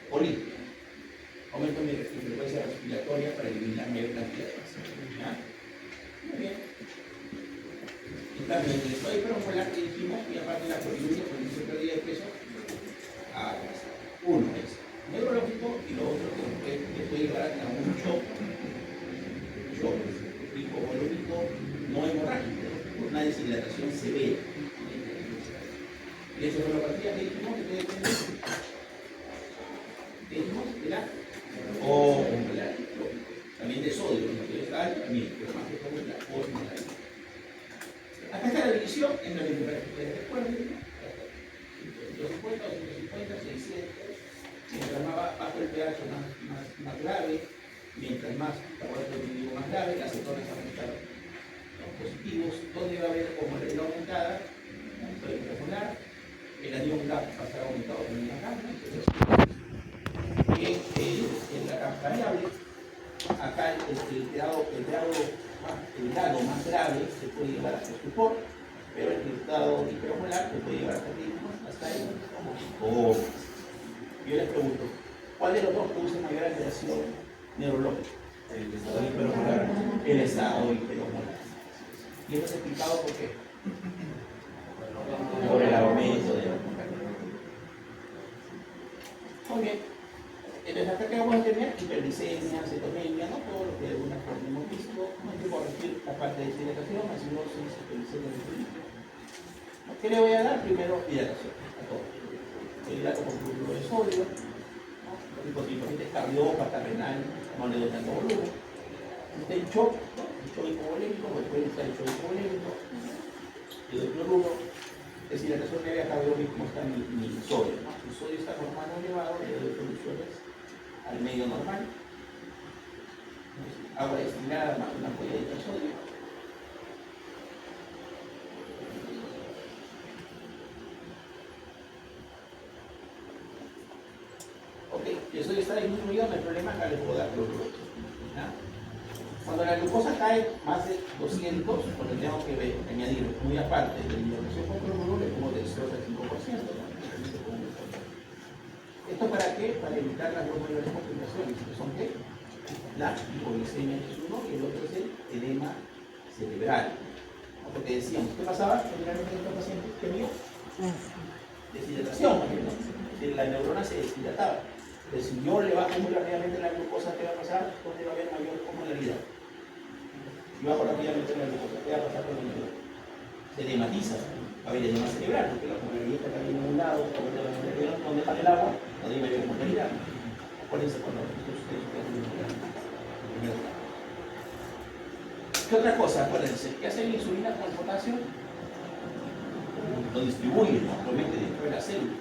O limpio. aumento mi frecuencia respiratoria para eliminar mayor cantidad de gases. ¿Ya? Muy bien. Y también el estudio hiperosmolar que dijimos, y aparte la poliuria con esa pérdida de peso, uno es neurológico y lo otro que puede llevar a un shock hipovolúmico no hemorrágico, por una deshidratación severa. Y encefalopatía que dijimos que puede tener, que dijimos que era o también de sodio, que está alto también, pero más que todo es la osmolaridad. Acá está la división entre la temperatura de recuerdo, 250, 250, 600. Mientras más bajo el pH más grave, mientras más laboratorio más grave, las cetonas van a estar positivos, donde va a haber osmolaridad aumentada, puede mejorar, el anión GAP va a estar aumentado también acá, en la variable, acá el grado más grave se puede llevar hasta estupor, pero el grado hiperosmolar se puede llevar hasta ahí. Yo les pregunto, ¿cuál de los dos produce mayor alteración neurológica? El estado hiperosmolar. El estado hiperosmolar. ¿Y eso es explicado por qué? Por el aumento de la osmolaridad. Muy bien. Entonces acá que vamos a tener hiperglicemia, cetonemia, ¿no? Todo lo que de alguna forma hemos visto. No hay que corregir la parte de deshidratación, acidosis, hiperglicemia, hiperglicemia. ¿Qué le voy a dar? Primero, hidratación a todos. El hidrato con cloruro de sodio, ¿no? Los hipotiroides cardiópata, renal, no le doy tanto volumen. Está en shock, ¿no? El shock hipovolémico, pues puede estar el shock hipovolémico, le doy cloruro. Deshidratación leve, acá veo cómo está mi sodio, ¿no? El sodio está normal o elevado, le doy soluciones al medio normal. Agua destilada más una polladita de sodio. Ok, el sodio está disminuido, no hay problema, acá le puedo dar cloruro. Cuando la glucosa cae más de 200, porque tengo que añadir muy aparte de la hidratación con cloruro, le pongo dextrosa al 5%. ¿No? ¿Esto para qué? Para evitar las dos mayores complicaciones, que son ¿qué? La hipoglicemia, que es uno, y el otro es el edema cerebral. ¿No? Porque decíamos, ¿qué pasaba generalmente en estos pacientes? ¿Qué mío? Deshidratación, ¿no? La neurona se deshidrataba. Pero si yo le bajo muy rápidamente la glucosa, ¿qué va a pasar? ¿Dónde va a haber mayor osmolaridad? Si bajo rápidamente la glucosa, ¿qué va a pasar con la neurona? Se edematiza, va a haber edema cerebral, porque la osmolaridad está cayendo en un lado, donde está el agua, donde hay mayor osmolaridad. Acuérdense cuando ¿qué otra cosa? Acuérdense, ¿qué hace la insulina con el potasio? Lo distribuye, ¿no? Lo mete dentro de la célula.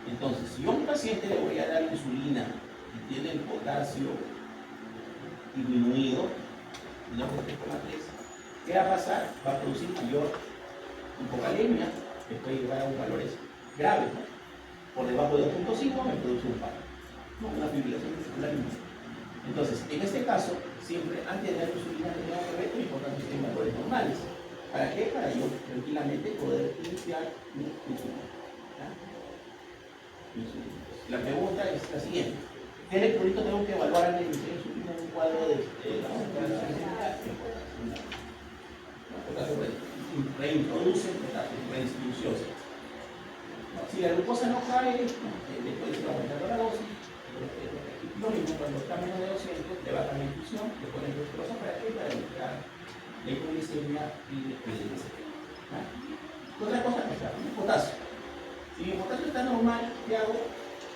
Entonces, si yo a un paciente le voy a dar insulina y tiene el potasio disminuido, ¿no? ¿Qué va a pasar? Va a producir mayor hipocalemia, que puede llevar a un valores graves, ¿no? Por debajo de 2.5 me produce un paro, ¿no? Una fibrilación muscular. Entonces, en este caso, siempre antes de dar insulina tenemos que ver que mi potasio esté en valores normales. ¿Para qué? Para yo tranquilamente poder iniciar mi insulina. La pregunta es la siguiente: ¿qué electrolito tengo que evaluar antes de iniciar insulina en un cuadro de potasio reintroduce potasio, redistribución? Si la glucosa no cae, después se va aumentando la dosis. Lo mismo cuando está menos de 200, le baja la infusión, le ponen dextrosa para qué? Para evitar la hipoglicemia y la glicemia. Otra cosa que está, el potasio. Si mi potasio está normal, ¿qué hago?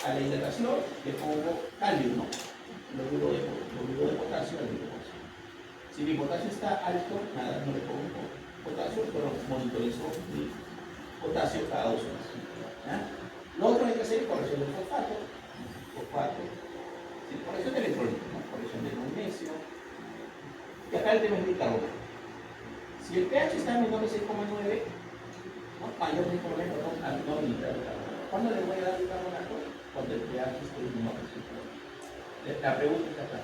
A la hidratación le pongo calio, ¿no? Cloruro de potasio al glucosa. Si mi potasio está alto, nada, no le pongo potasio, pero monitorizo mi potasio cada 2 horas. Lo otro que hay que hacer es corrección del fosfato, sí, corrección de electrolitos, ¿no? Corrección del magnesio. Y acá el tema es bicarbonato. Si el pH está menor de 6,9, ¿no? Mayor de 6,9, no limitar el bicarbonato. ¿Cuándo le voy a dar bicarbonato? Cuando el pH esté menor de 6,9. La pregunta está acá: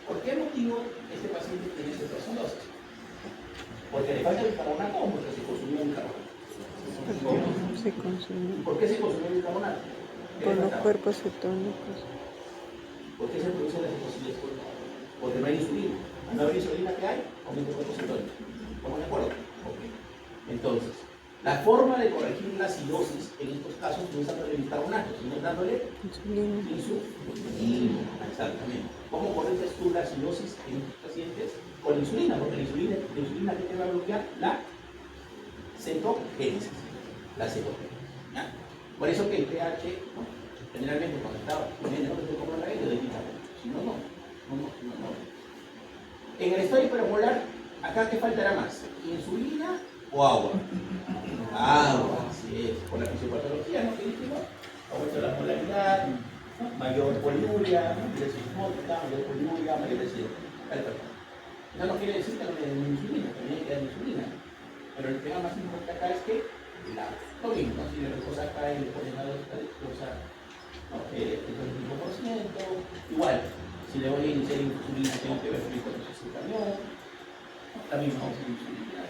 ¿por qué motivo este paciente tiene cetoacidosis? Porque le falta bicarbonato o porque se consumió bicarbonato. Se consume. ¿Por qué se consumió bicarbonato? Por los cuerpos cetónicos. ¿Por qué se producen las hipocinas? Porque no hay insulina. Al no haber insulina, ¿qué hay? Aumento de cuerpo cetónico. ¿Estamos de acuerdo? Ok. Entonces, la forma de corregir la acidosis en estos casos no es dándole bicarbonato, sino dándole insulina. Exactamente. ¿Cómo corriges tú la acidosis en estos pacientes? Con insulina, porque la insulina ¿qué te va a bloquear? La cetogénesis. La cetogénesis. ¿Ya? Por eso que el pH, ¿no? Generalmente cuando estaba comiendo, no te compro la aire, de bicarbonato. Si no, no. En el estado hipermolar, acá ¿qué faltará más? ¿Insulina o agua? Agua, así es. Por la fisiopatología, ¿no? ¿Qué dijimos? Aumento de la molaridad, ¿no? Mayor poliuria, mayor osmótica, mayor poliuria, mayor calefacción. Eso no quiere decir que no le den insulina, también hay que dar insulina. Pero el tema más importante acá es que lo mismo, si le reposa acá y le ponen a la cosa, ¿no? El 25%, igual. Si le voy a iniciar insulina, tengo que ver el riesgo de camión, la misma vamos a insulina.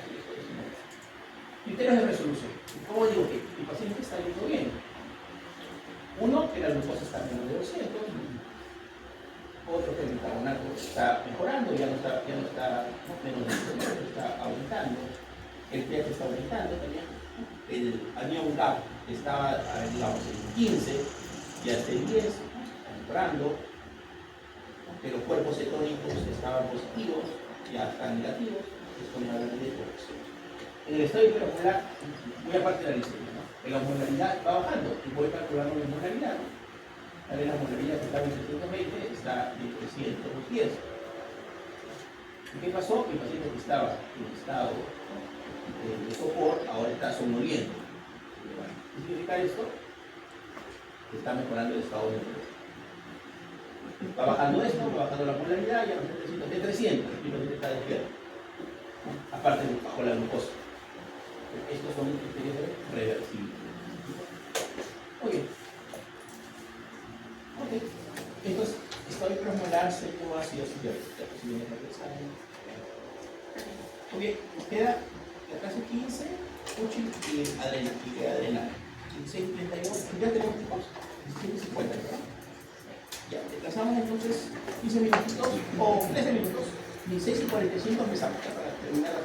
Criterios de resolución. ¿Cómo digo que el paciente está yendo bien? Uno, que la glucosa está menos de 200. Otro, que el bicarbonato está mejorando, ya no está menos de 200, está aumentando. El pH está aumentando también. El anion gap estaba, digamos, en 15 y hasta el 10, está mejorando. Que los cuerpos cetónicos estaban positivos, ya están negativos, esto me habla de corrección. En el estado hipermolar, muy aparte de la glicemia, ¿no? La osmolaridad va bajando y voy calculando la osmolaridad. La osmolaridad que estaba en 720 está en 310. ¿Y qué pasó? El paciente que estaba en estado de sopor ahora está somnoliento. ¿Qué significa esto? Que está mejorando el estado de depresión. Va bajando esto, va bajando la polaridad, ya no es de 300, el paciente está despierto. ¿No? Aparte bajo la glucosa. Estos son criterios reversibles. Ok. Entonces, estado hipermolar, séptimo ácido citrico. Ok, nos queda la clase 15, Cushing y adrenal. 16:32, ya tenemos 17:50, ¿verdad? Ya, desplazamos entonces 15 minutitos o 13 minutos. 16:45 empezamos para terminar la